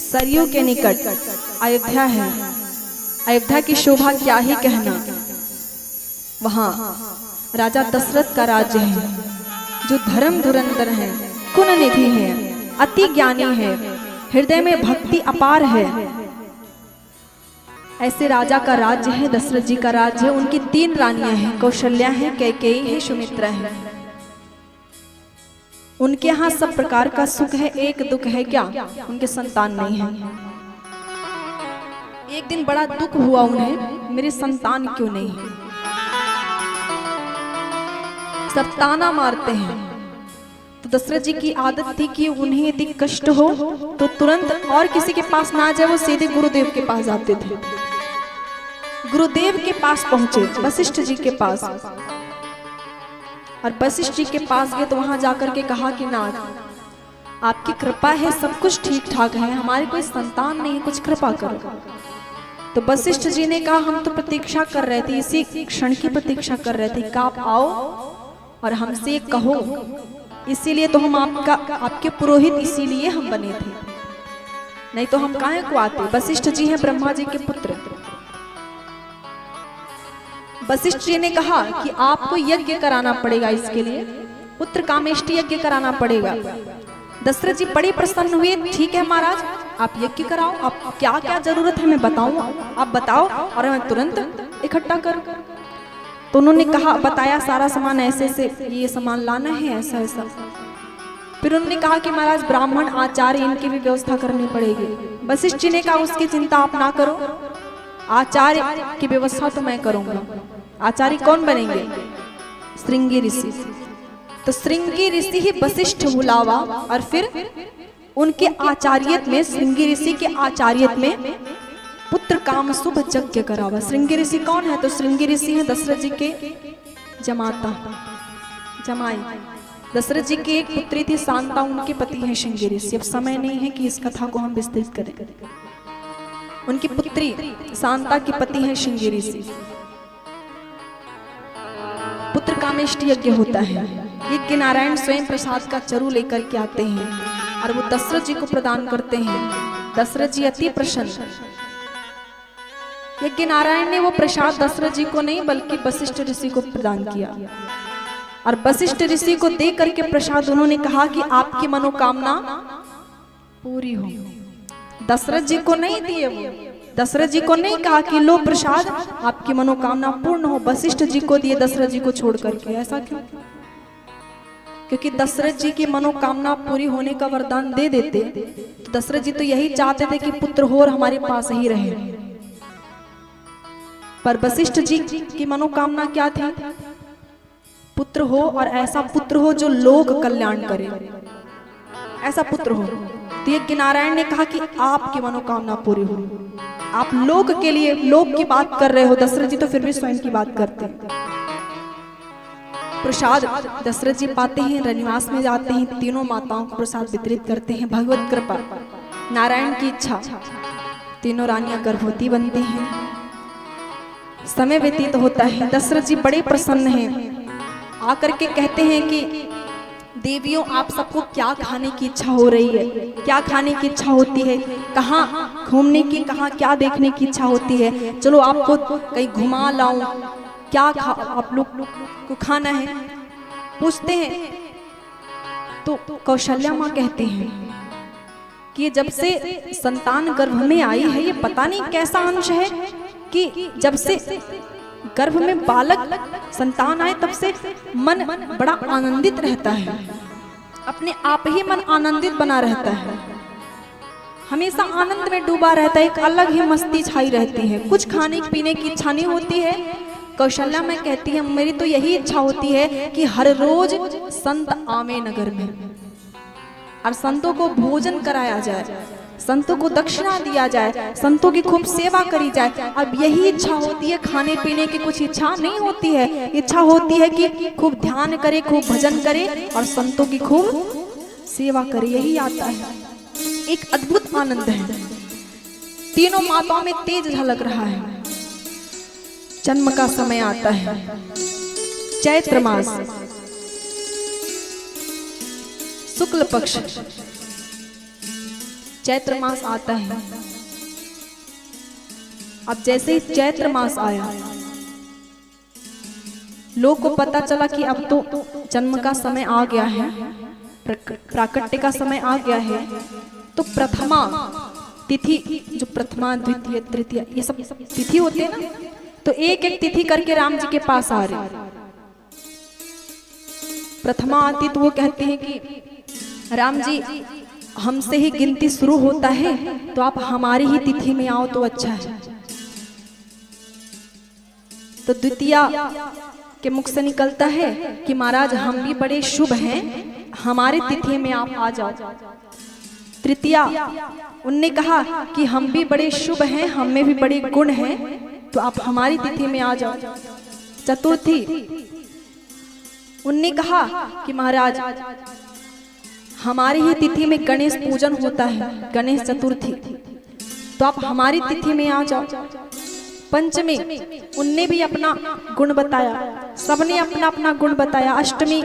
सरयू के निकट अयोध्या है। अयोध्या की शोभा क्या ही कहना। वहाँ राजा दशरथ का राज्य है, जो धर्म धुरंधर है, गुण निधि है, अति ज्ञानी है, हृदय में भक्ति अपार है। ऐसे राजा का राज्य है, दशरथ जी का राज्य है। उनकी 3 रानियां हैं, कौशल्या है, कैकेयी है, सुमित्रा है। उनके यहाँ सब प्रकार का सुख है, एक दुख है क्या, उनके संतान नहीं है। एक दिन बड़ा दुख हुआ उन्हें, मेरे संतान क्यों नहीं है। सब ताना मारते हैं। तो दशरथ जी की आदत थी कि उन्हें यदि कष्ट हो तो तुरंत और किसी के पास ना जाए, वो सीधे गुरुदेव के पास जाते थे। गुरुदेव के पास पहुंचे, वशिष्ठ जी के पास, और वशिष्ठ जी के पास गए तो वहां जाकर के कहा कि नाथ, आपकी कृपा है, सब कुछ ठीक ठाक है, हमारे कोई संतान नहीं है, कुछ कृपा करो। तो वशिष्ठ जी ने कहा, हम तो प्रतीक्षा कर रहे थे, इसी क्षण की प्रतीक्षा कर रहे थे कि आप आओ और हमसे कहो, इसीलिए तो हम आपके पुरोहित इसीलिए हम बने थे, नहीं तो हम काहे को आते। वशिष्ठ जी हैं ब्रह्मा जी के पुत्र। वशिष्ठ जी ने कहा कि आपको यज्ञ कराना पड़ेगा, इसके लिए पुत्र कामेष्टि यज्ञ कराना पड़ेगा। दशरथ जी बड़े प्रसन्न हुए, ठीक है महाराज, आप यज्ञ कराओ, आप क्या क्या जरूरत है मैं बताऊं, आप बताओ और मैं तुरंत इकट्ठा करूं। तो उन्होंने कहा, बताया सारा सामान, ऐसे से ये सामान लाना है, ऐसा ऐसा। फिर उन्होंने कहा कि महाराज ब्राह्मण आचार्य इनकी भी व्यवस्था करनी पड़ेगी। वशिष्ठ जी ने कहा, उसकी चिंता आप ना करो, आचार्य की व्यवस्था तो मैं करूंगा। आचार्य कौन बनेंगे? श्रृंगी ऋषि। तो श्रृंगी ऋषि ही वशिष्ठ बुलावा, और फिर उनके आचार्यत में, श्रृंगी ऋषि के आचार्यत में पुत्र काम शुभ यज्ञ करावा। श्रृंगी ऋषि कौन है? तो श्रृंगी ऋषि हैं दशरथ जी के जमाता, जमाई। दशरथ जी की एक पुत्री थी शांता, उनके पति हैं श्रृंगी ऋषि। अब समय नहीं है कि इस कथा को हम विस्तृत करें। उनकी पुत्री शांता के पति हैं श्रृंगी ऋषि। पुत्र कामेष्टि यज्ञ होता है। यज्ञ नारायण स्वयं प्रसाद का चरु लेकर के आते हैं और वो दशरथ जी को प्रदान करते हैं। दशरथ जी अति प्रसन्न। यज्ञ नारायण ने वो प्रसाद दशरथ जी को नहीं बल्कि वशिष्ठ ऋषि को प्रदान किया, और वशिष्ठ ऋषि को दे करके प्रसाद उन्होंने कहा कि आपकी मनोकामना पूरी हो। दशरथ जी को नहीं दिए, वो दशरथ जी को नहीं कहा कि लो प्रसाद, आपकी मनोकामना पूर्ण हो। वशिष्ठ जी को दिए, दशरथ जी को छोड़ करके। ऐसा क्यों? क्योंकि दशरथ जी की मनोकामना पूरी होने का वरदान दे देते तो दशरथ जी तो यही चाहते थे कि पुत्र हो और हमारे पास ही रहे। पर वशिष्ठ जी की मनोकामना क्या थी? पुत्र हो, और ऐसा पुत्र हो जो लोक कल्याण करे, ऐसा पुत्र हो। तो यज्ञ नारायण ने कहा कि आपकी मनोकामना पूरी हो। आप लोक के लिए, लोक की बात कर रहे हो, दशरथ जी तो फिर भी स्वयं की बात करते हैं। प्रसाद दशरथ जी पाते हैं, रनिवास में जाते हैं, तीनों माताओं को प्रसाद वितरित करते हैं। भगवत कृपा, नारायण की इच्छा, तीनों रानियां गर्भवती बनती हैं। समय व्यतीत होता है। दशरथ जी बड़े प्रसन्न हैं, आकर के कहते हैं कि देवियों, आप सबको क्या खाने की इच्छा हो रही है? क्या खाने की इच्छा होती है? कहाँ घूमने की, कहाँ क्या देखने की इच्छा होती है? चलो आपको कहीं घुमा लाऊं, क्या आप लोग को खाना है? पूछते हैं। तो कौशल्या माँ कहते हैं कि जब से संतान गर्भ में आई है, ये पता नहीं कैसा अंश है कि जब से गर्भ में बालक संतान आए तब से मन बड़ा आनंदित रहता है, अपने आप ही मन आनंदित बना रहता है, हमेशा आनंद में डूबा रहता है, एक अलग ही मस्ती छाई रहती है, कुछ खाने पीने की इच्छा नहीं होती है। कौशल्या में कहती है, मेरी तो यही इच्छा होती है कि हर रोज संत आवे नगर में और संतों को भोजन कराया जाए, संतों को दक्षिणा दिया जाए, संतों की खूब सेवा करी जाए। अब यही इच्छा होती है, खाने पीने की कुछ इच्छा नहीं होती है। इच्छा होती है कि खूब ध्यान करे, खूब भजन करे और संतों की खूब सेवा करे। यही आता है, एक अद्भुत आनंद है। तीनों माताओं में तेज झलक रहा है। जन्म का समय आता है, चैत्र मास, शुक्ल पक्ष, चैत्र मास आता है। अब जैसे ही चैत्र मास आया, लोग को पता चला कि अब तो जन्म का समय आ गया है, प्राकट्य का समय आ गया है। तो प्रथमा तिथि, जो प्रथमा द्वितीय तृतीय ये सब तिथि होते हैं ना, तो एक एक तिथि करके राम जी के पास आ रहे। प्रथमा आती तो वो कहते हैं कि राम जी हमसे ही गिनती शुरू होता है, तो आप हमारी ही तिथि में आओ तो अच्छा है। तो द्वितीया के मुख से निकलता है कि महाराज हम भी बड़े शुभ हैं, हमारी तिथि में आप आ जाओ। तृतीया उनने कहा कि हम भी बड़े शुभ हैं, हम में भी बड़े गुण हैं, तो आप हमारी तिथि में आ जाओ। चतुर्थी उनने कहा कि महाराज हमारी ही तिथि में गणेश पूजन होता है, गणेश चतुर्थी, तो आप हमारी तिथि में आ जाओ। पंचमी उनने भी अपना गुण बताया, सबने अपना अपना गुण बताया। अष्टमी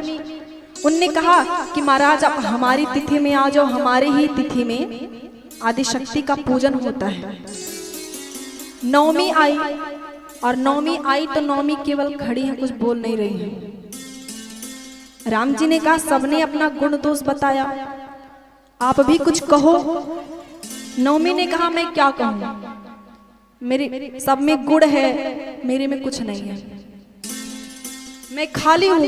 उनने कहा कि महाराज आप हमारी तिथि में आ जाओ, हमारी ही तिथि में आदि शक्ति का पूजन होता है। नवमी आई, और नवमी आई तो नवमी केवल खड़ी है, कुछ बोल नहीं रही है। राम जी ने कहा सबने अपना गुण दोष बताया, आप भी कुछ कहो। नवमी ने कहा मैं क्या कहूं, मेरे सब में गुण है, मेरे में कुछ नहीं है, मैं खाली हूँ।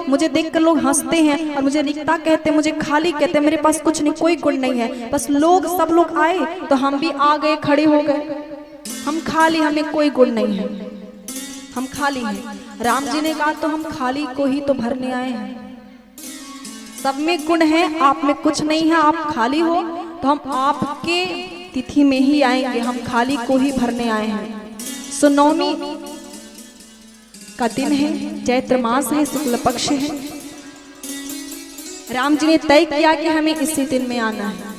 मुझे देखकर लोग हंसते हैं और मुझे रिक्ता कहते हैं, मुझे खाली कहते हैं, मेरे पास कुछ नहीं, कोई गुण नहीं है। बस सब लोग आए तो हम भी आ गए, खड़े हो गए, हम खाली, हमें कोई गुण नहीं है, हम खाली हैं। राम जी ने कहा तो हम खाली को ही तो भरने आए हैं, सब में गुण है, आप में कुछ नहीं है, आप खाली हो तो हम आपके तिथि में ही आएंगे, हम खाली को ही भरने आए हैं। सो नवमी का दिन है, चैत्र मास है, शुक्ल पक्ष है। राम जी ने तय किया कि हमें इसी दिन में आना है।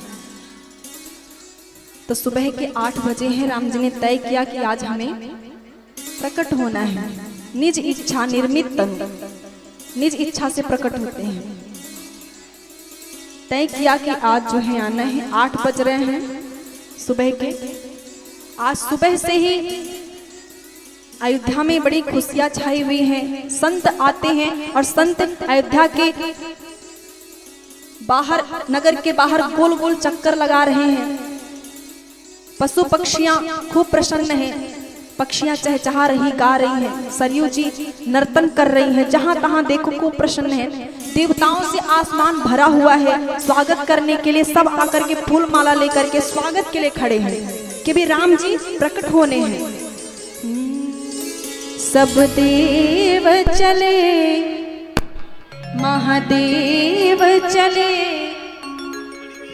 तो सुबह के 8 बजे हैं, राम जी ने तय किया कि आज हमें प्रकट होना है। निज इच्छा निर्मित तनु, निज इच्छा से प्रकट होते हैं। तय किया कि आज जो है आना है। 8 बज रहे हैं सुबह के। आज सुबह से ही अयोध्या में बड़ी खुशियां छाई हुई हैं। संत आते हैं और संत अयोध्या के बाहर, नगर के बाहर गोल गोल चक्कर लगा रहे हैं। पशु पक्षियां खूब प्रसन्न हैं, पक्षियां चहचहा रही, गा रही हैं। सरयू जी नर्तन कर रही हैं, जहां तहां देखो खूब प्रसन्न है। देवताओं से आसमान भरा हुआ है, स्वागत करने के लिए सब आकर के फूल माला लेकर के स्वागत के लिए खड़े हैं कि भी राम जी प्रकट होने हैं। सब देव चले, महादेव चले,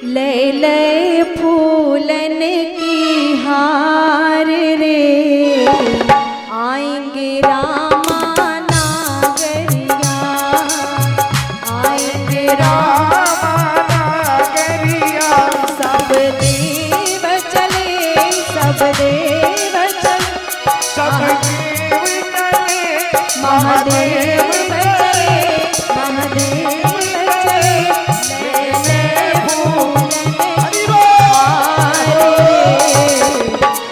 ले ले फूलन की हार रे, आएंगे रामा नागरिया, आएंगे रामा नागरिया। सब देव चले, सब देव चले, सब देव चले, महादेव चले, महादेव चले, ले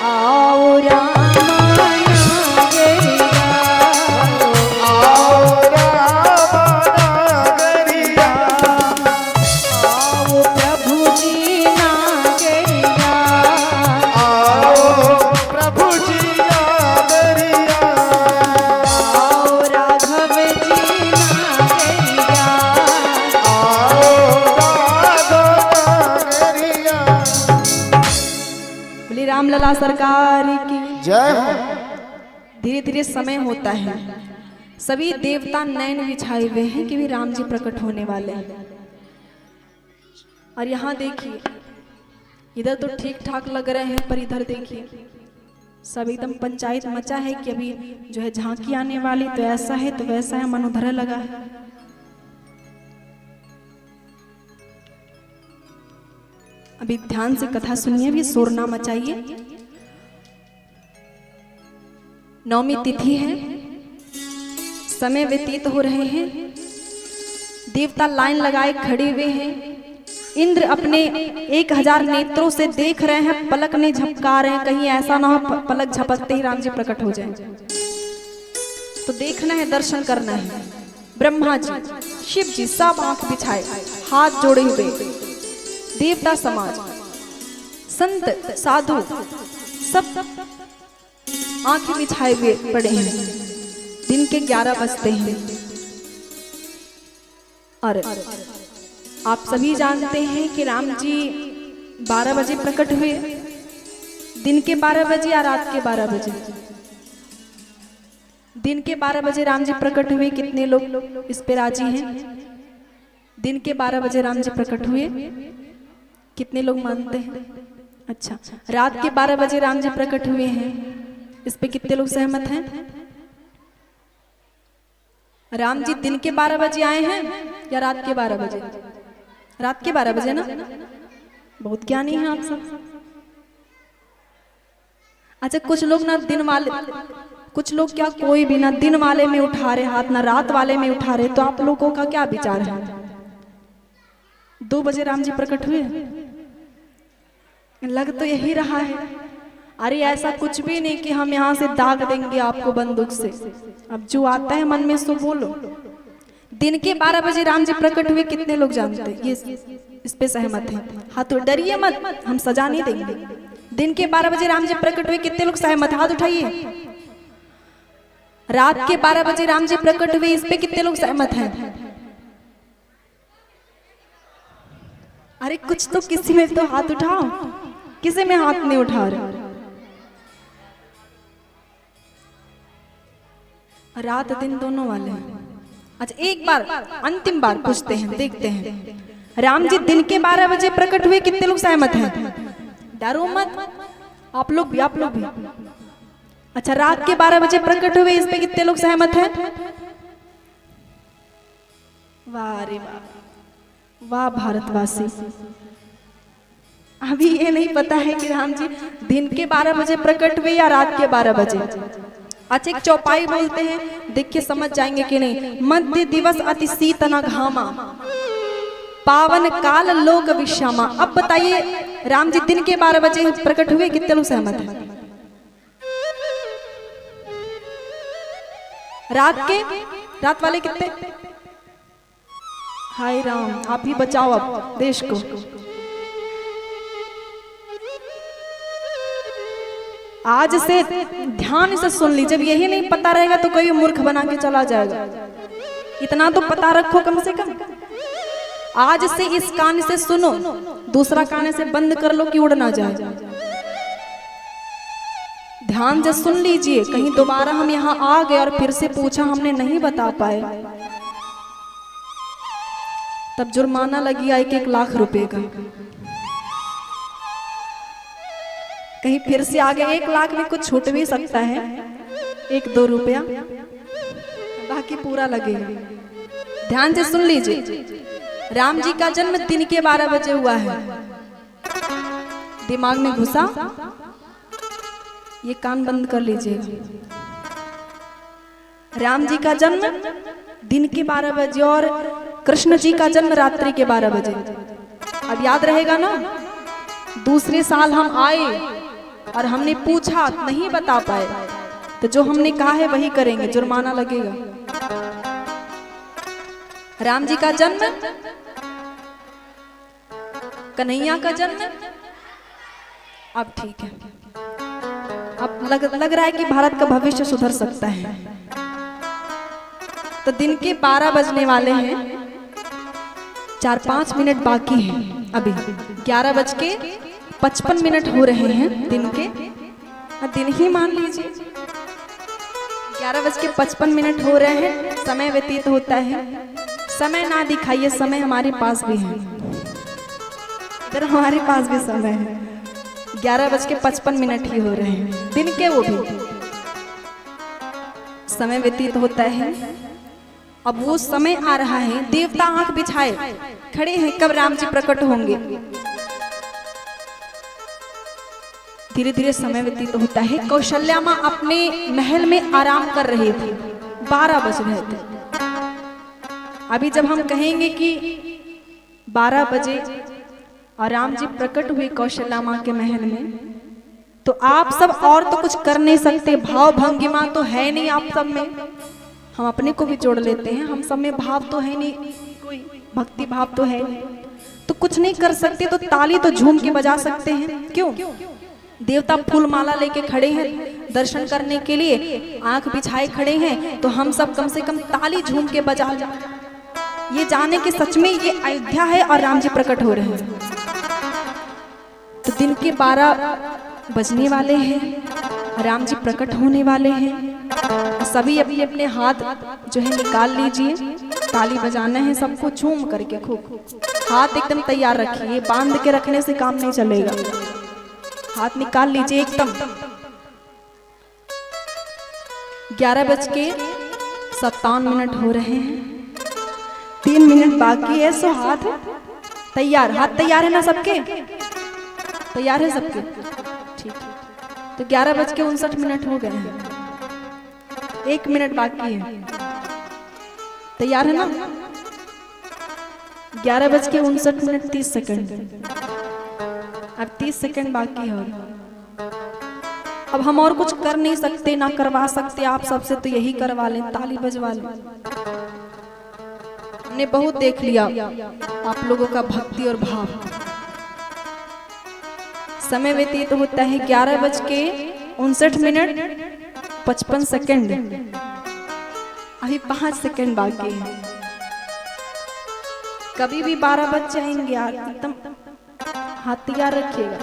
आओ रामा नागरिया, आओ रामा नागरिया, आओ प्रभु जी नागरिया, आओ प्रभु जी नागरिया, आओ राघव जी नागरिया, आओ राघव नागरिया। बोली रामलला सरकार की जय हो। धीरे धीरे समय होता है, सभी देवता नयन बिछाए हुए हैं कि भी राम जी प्रकट होने वाले हैं। और यहाँ देखिए, इधर तो ठीक ठाक लग रहे हैं, पर इधर देखिए सब एकदम पंचायत मचा है कि अभी जो है झांकी आने वाली, तो ऐसा है तो वैसा है, मन उधर लगा है। अभी ध्यान से कथा सुनिए, भी शोर ना मचाइए। नवमी तिथि है, समय व्यतीत हो रहे हैं, देवता लाइन लगाए खड़े हुए हैं। इंद्र अपने 1000 नेत्रों से देख रहे हैं, पलक नहीं झपका रहे हैं, कहीं ऐसा ना हो पलक झपकते ही राम जी प्रकट हो जाएं। तो देखना है, दर्शन करना है। ब्रह्मा जी, शिव जी सब आंख बिछाए, हाथ जोड़े हुए, देवता समाज, संत साधु सब आंखें बिछाए हुए पड़े हैं। दिन के 11 बजते हैं और आप सभी जानते हैं कि राम जी 12 बजे प्रकट हुए। दिन के 12 बजे या रात के 12 बजे? दिन के 12 बजे राम जी प्रकट हुए। कितने लोग इस पे राजी हैं? दिन के 12 बजे राम जी प्रकट हुए, कितने लोग मानते हैं? अच्छा, रात के 12 बजे राम जी प्रकट हुए हैं, इस पे कितने लोग सहमत हैं? राम जी दिन के 12 बजे आए हैं या रात के 12 बजे? रात के 12 बजे ना? बहुत ज्ञानी हैं आप सब। अच्छा, कुछ लोग ना दिन वाले, कुछ लोग क्या कोई भी ना दिन वाले में उठा रहे हाथ, ना रात वाले में उठा रहे, तो आप लोगों का क्या विचार है? 2 बजे राम जी प्रकट हुए, लग तो यही रहा है। अरे ऐसा कुछ भी नहीं कि हम यहाँ से दाग देंगे आपको बंदूक से। अब जो आता है मन में सो बोलो। दिन के 12 बजे राम जी प्रकट हुए, कितने लोग जानते हैं? ये इस पे सहमत हैं? हाँ, तो डरिए मत, हम सजा नहीं देंगे। दिन के 12 बजे राम जी प्रकट हुए, कितने लोग सहमत? हाथ उठाइए। रात के 12 बजे राम जी प्रकट हुए, इस पे कितने लोग सहमत हैं? अरे कुछ तो किसी में तो हाथ उठाओ, किसी में हाथ नहीं उठा रहे। रात दिन दोनों वाले हैं। अच्छा, एक बार अंतिम बार पूछते हैं, देखते हैं। राम जी दिन के 12 बजे प्रकट हुए, कितने लोग सहमत हैं? डरो मत, आप लोग भी, आप लोग भी। अच्छा, रात के 12 बजे प्रकट हुए, इस पे कितने लोग सहमत हैं? वाह रे वाह, वाह भारतवासी। अभी ये नहीं पता है कि राम जी दिन के 12 बजे प्रकट हुए या रात के 12 बजे। अच्छा, एक चौपाई बोलते हैं, देखिए समझ जाएंगे कि नहीं। मध्य दिवस अति शीतन घामा, पावन काल लोक विश्रामा। अब बताइए, राम जी दिन के 12 बजे प्रकट हुए, कितने लोग सहमत हैं? रात वाले कितने? हाय राम, आप ही बचाओ अब देश को। आज से ध्यान से सुन ली, जब यही नहीं पता रहेगा तो कोई मूर्ख बना के चला जाएगा। इतना तो पता रखो कम से कम। आज से इस कान से सुनो, दूसरा कान से बंद कर लो कि उड़ ना जाए। ध्यान से सुन लीजिए, कहीं दोबारा हम यहाँ आ गए और फिर से पूछा हमने नहीं बता पाए, तब जुर्माना लगी 1-1 लाख रुपए का। कहीं फिर से आगे 1 लाख में कुछ छूट भी सकता है, 1-2 रुपया, बाकी पूरा लगेगा। ध्यान से सुन लीजिए, राम जी का जन्म दिन के 12 बजे हुआ है। दिमाग में घुसा? ये कान बंद कर लीजिए। राम जी का जन्म दिन के 12 बजे और कृष्ण जी का जन्म रात्रि के 12 बजे। अब याद रहेगा ना? दूसरे साल हम आए और हमने पूछा, नहीं बता पाए, तो जो हमने कहा है वही करेंगे, जुर्माना लगेगा। राम जी का जन्म, कन्हैया का जन्म, अब ठीक है, अब लग रहा है कि भारत का भविष्य सुधर सकता है। तो दिन के 12 बजने वाले हैं, 4-5 मिनट बाकी हैं। अभी 11:55 हो रहे हैं दिन के, दिन ही मान लीजिए 11:55 हो रहे हैं। समय व्यतीत होता है। समय ना दिखाइए, समय हमारे पास भी है, इधर हमारे पास भी समय है। 11:55 ही हो रहे हैं दिन के, वो भी समय व्यतीत होता है। अब वो समय आ रहा है, देवता आंख बिछाए खड़े हैं, कब राम जी प्रकट होंगे। धीरे धीरे समय व्यतीत होता है। कौशल्या माँ अपने महल में आराम कर रही थी, 12 बज रहे थे। अभी जब हम कहेंगे कि 12 बजे और राम जी प्रकट हुए कौशल्या माँ के महल में। तो आप सब और तो कुछ कर नहीं सकते, भाव भंगिमा तो है नहीं आप सब में। हम अपने को भी जोड़ लेते हैं, हम सब में भाव तो है नहीं, कोई भक्ति भाव तो है नहीं, तो कुछ नहीं कर सकते। तो ताली तो झूम के बजा सकते हैं। क्यों? देवता फूल माला लेके खड़े हैं दर्शन करने के लिए, आंख बिछाए खड़े हैं, तो हम सब कम से कम ताली झूम के बजा ये जाने के सच में ये अयोध्या है और राम जी प्रकट हो रहे हैं। तो दिन के 12 बजने वाले हैं, राम जी प्रकट होने वाले हैं। सभी अपने अपने हाथ जो है निकाल लीजिए, ताली बजाना है सबको झूम करके खूब। हाथ एकदम तैयार रखिए, बांध के रखने से काम नहीं चलेगा। हाथ निकाल लीजिए एकदम। 11:57 हो रहे हैं, 3 मिनट बाकी है। सो हाथ तैयार, हाथ तैयार है ना सबके? तैयार है सबके? ठीक है। तो 11:59 हो गए हैं, 1 मिनट बाकी है। तैयार है ना? 11:59 30 सेकंड, अब 30 सेकंड बाकी है। अब हम और कुछ कर नहीं सकते, ना करवा सकते आप सबसे, तो यही करवा लें, ताली बजवा लें। हमने बहुत देख लिया आप लोगों का भक्ति और भाव। समय व्यतीत तो होता है 11:59 अभी 5 सेकंड बाकी है। कभी भी 12 बज जाएंगे यार, एकदम हाथ तैयार रखिएगा।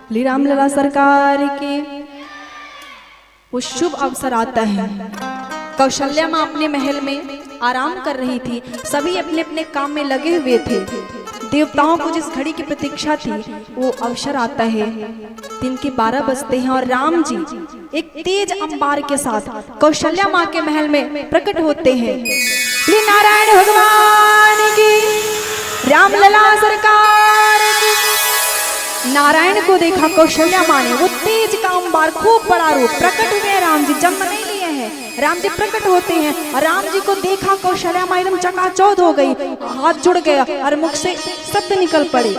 श्री रामलला सरकार के वो शुभ अवसर आता है। कौशल्या माँ अपने महल में आराम कर रही थी, सभी अपने अपने काम में लगे हुए थे। देवताओं को जिस घड़ी की प्रतीक्षा थी वो अवसर आता है। दिन के 12 बजते हैं और राम जी एक तेज अंबार के साथ कौशल्या माँ के महल में प्रकट होते हैं। श्री नारायण भगवान की, रामलला सरकार की। नारायण को देखा कौशल्या माँ ने, वो तेज का अंबार खूब बड़ा रूप प्रकट हुए। राम जी जन्म नहीं लिए हैं, राम जी प्रकट होते हैं और राम जी को देखा कौशल्या माँ एकदम चकाचौंध हो गई, हाथ जुड़ गया और मुख से शब्द निकल पड़े।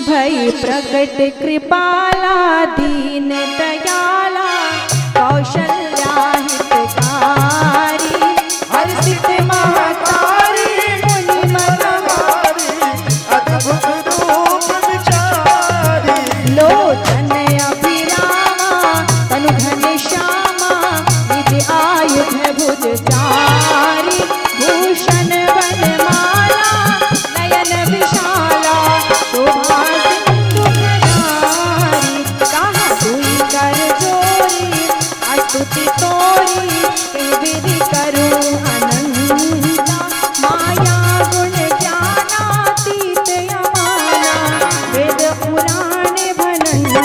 भई प्रकट कृपाला दीन दयाला कौशल्या हितकारी हर्षित महतारी मुनि मनमारी अद्भुत रूप विचारी लोचन अभिरामा तनु घनश्यामा निज आयुध भुजचारी भूषण वनमाला नयन विशाला शोभा सिंधु प्रधारी कहा कोई कर जोरी स्तुति तोरी विधि करूं अनंता माया गुण ज्ञानातीत अमाना वेद पुराण भनंता।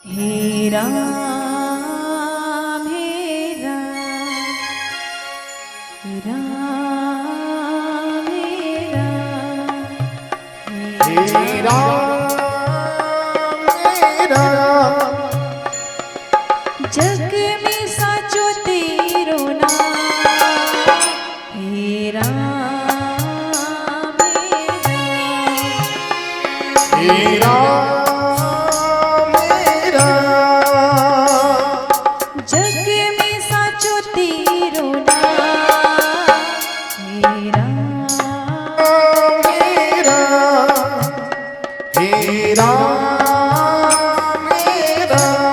हे राम हे राम हे राम हे राम हे राम जग में साचो तेरो नाम। हे राम हे राम हे राम जग में साचो तेरो नाम। हे राम हे राम हे राम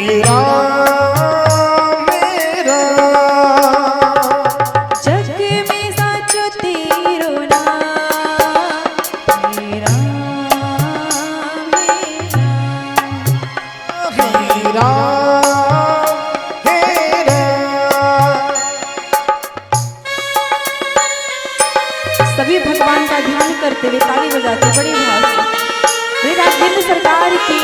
सभी भगवान का ध्यान करते हुए ताली बजाते बड़ी भाव से श्री राजेंद्र सरकार की।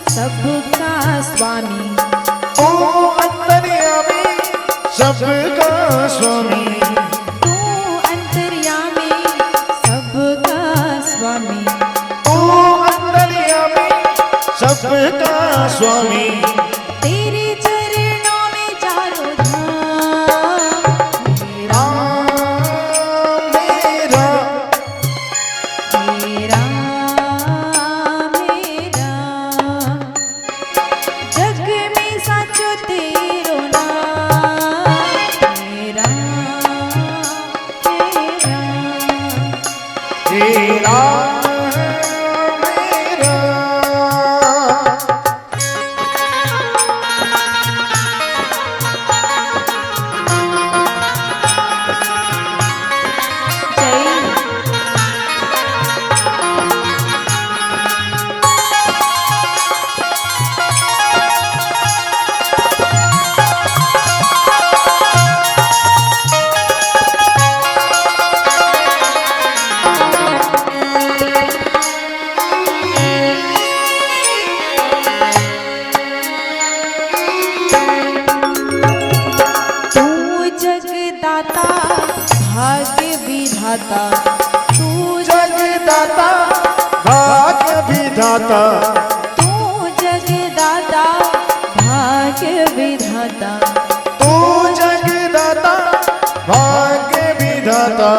सबका स्वामी ओ अंतर्यामी सबका स्वामी तू अंतर्यामी सबका स्वामी ओ अंतर्यामी सबका स्वामी तेरे चरणों में चारों धाम मेरा मेरा मेरा जग में साचो तेरो नाम मेरा तेरा जगदाता भाग्य विधाता तू जगदाता भाग्य विधाता तू जगदाता भाग्य विधाता तू जगदाता भाग्य विधाता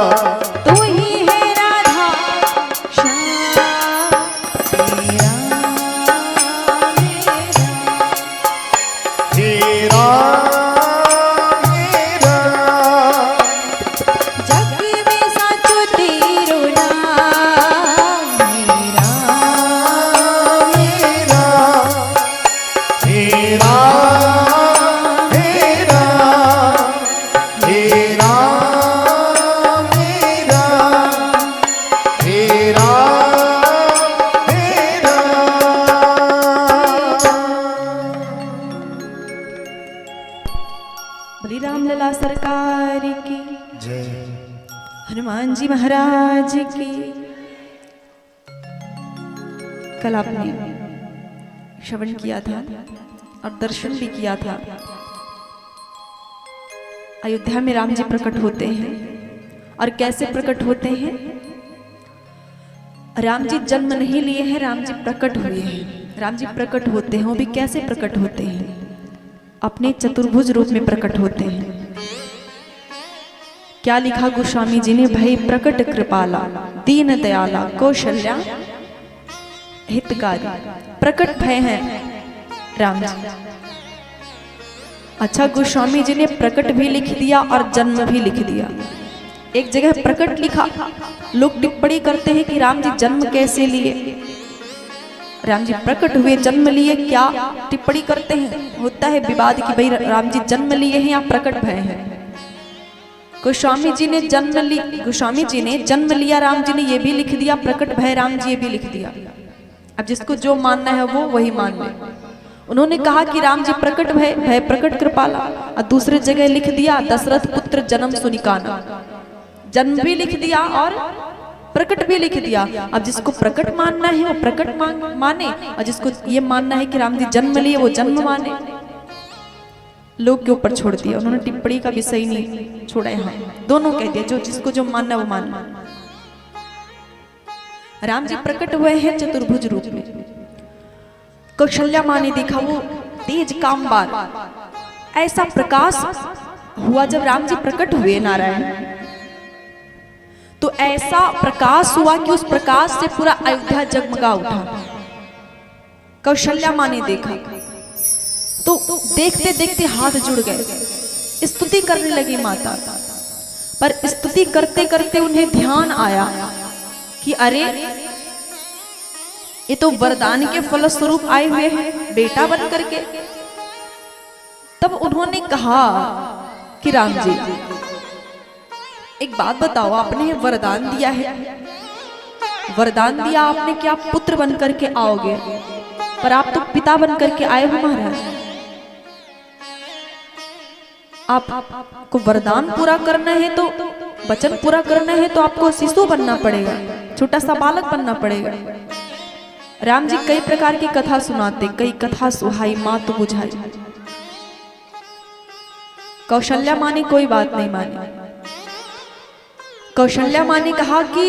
तू ही है राधा श्याम तेरा तेरा बलिराम लला सरकार की जय। हनुमान जी महाराज की। कल आपने श्रवण किया था और दर्शन भी किया था। अयोध्या में राम जी प्रकट होते हैं और कैसे प्रकट होते हैं। राम जी जन्म नहीं लिए हैं, राम जी प्रकट हुए हैं। राम जी प्रकट होते हैं, वो भी कैसे प्रकट होते हैं, अपने चतुर्भुज रूप में प्रकट होते हैं। क्या लिखा गोस्वामी जी ने, भई प्रकट कृपाला दीन दयाला कौशल्या हितकारी। प्रकट भय हैं राम जी। अच्छा, गोस्वामी जी ने प्रकट भी लिख दिया और जन्म भी लिख दिया। एक जगह प्रकट लिखा, लोग टिप्पणी करते हैं कि राम जी जन्म कैसे लिए, राम जी प्रकट हुए जन्म लिए, क्या टिप्पणी करते हैं। होता है विवाद कि भाई राम जी जन्म लिए हैं या प्रकट भय हैं। गोस्वामी जी ने जन्म लिया, राम जी ने ये भी लिख दिया, प्रकट भय राम जी ये भी लिख दिया। अब जिसको जो मानना है वो वही मान ले। उन्होंने कहा कि राम जी प्रकट भय प्रकट कृपाला, और दूसरे जगह लिख दिया दशरथ पुत्र जन्म सुनिकाना। जन्म भी लिख दिया और प्रकट भी लिख दिया। अब जिसको प्रकट मानना है वो प्रकट माने, और जिसको ये मानना है कि राम जी जन्म लिए वो जन्म माने। लोग के ऊपर छोड़ दिया, उन्होंने टिप्पणी का विषय नहीं छोड़ा। यहाँ दोनों कह दिया, जो जिसको जो मानना वो मानना। राम जी प्रकट हुए हैं चतुर्भुज रूप में। कौशल्या माँ ने देखा वो तेज कामबार, ऐसा प्रकाश हुआ जब राम जी प्रकट हुए नारायण, तो ऐसा प्रकाश हुआ कि उस प्रकाश से पूरा अयोध्या जगमगा उठा। कौशल्या माँ ने देखा तो देखते देखते हाथ जुड़ गए, स्तुति करने लगी माता। पर स्तुति करते करते उन्हें ध्यान आया कि अरे ये तो वरदान के फलस्वरूप आए हुए हैं बेटा बन करके। तब उन्होंने कहा कि राम जी एक बात बताओ, आपने वरदान दिया है, वरदान दिया आपने कि आप पुत्र बन करके आओगे, पर आप तो पिता बन करके आए हो महाराज। आपको वरदान पूरा करना है तो वचन पूरा करना है तो आपको शिशु बनना पड़ेगा, छोटा सा बालक बनना पड़ेगा। राम जी कई प्रकार की कथा सुनाते, कई कथा सुहाई माँ तो बुझाई। कौशल्या माँ ने कोई बात नहीं मानी। कौशल्या माँ ने कहा कि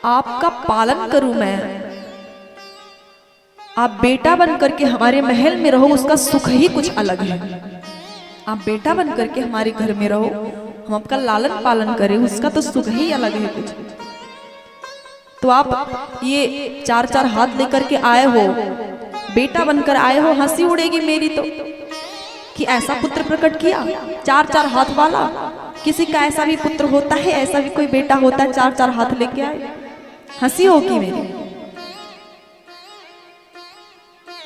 आपका पालन करूं मैं, आप बेटा बन करके हमारे महल में रहो, उसका सुख ही कुछ अलग है। आप बेटा बन करके हमारे घर में रहो, हम आपका लालन पालन करें, उसका तो सुख ही अलग है कुछ। तो आप ये 4-4 हाथ लेकर के आए हो, बेटा बनकर आए हो, हंसी उड़ेगी मेरी तो कि ऐसा पुत्र प्रकट किया 4-4 हाथ वाला। किसी का ऐसा भी पुत्र होता है, ऐसा भी कोई बेटा होता है 4-4 हाथ लेके आए, हंसी होगी मेरी।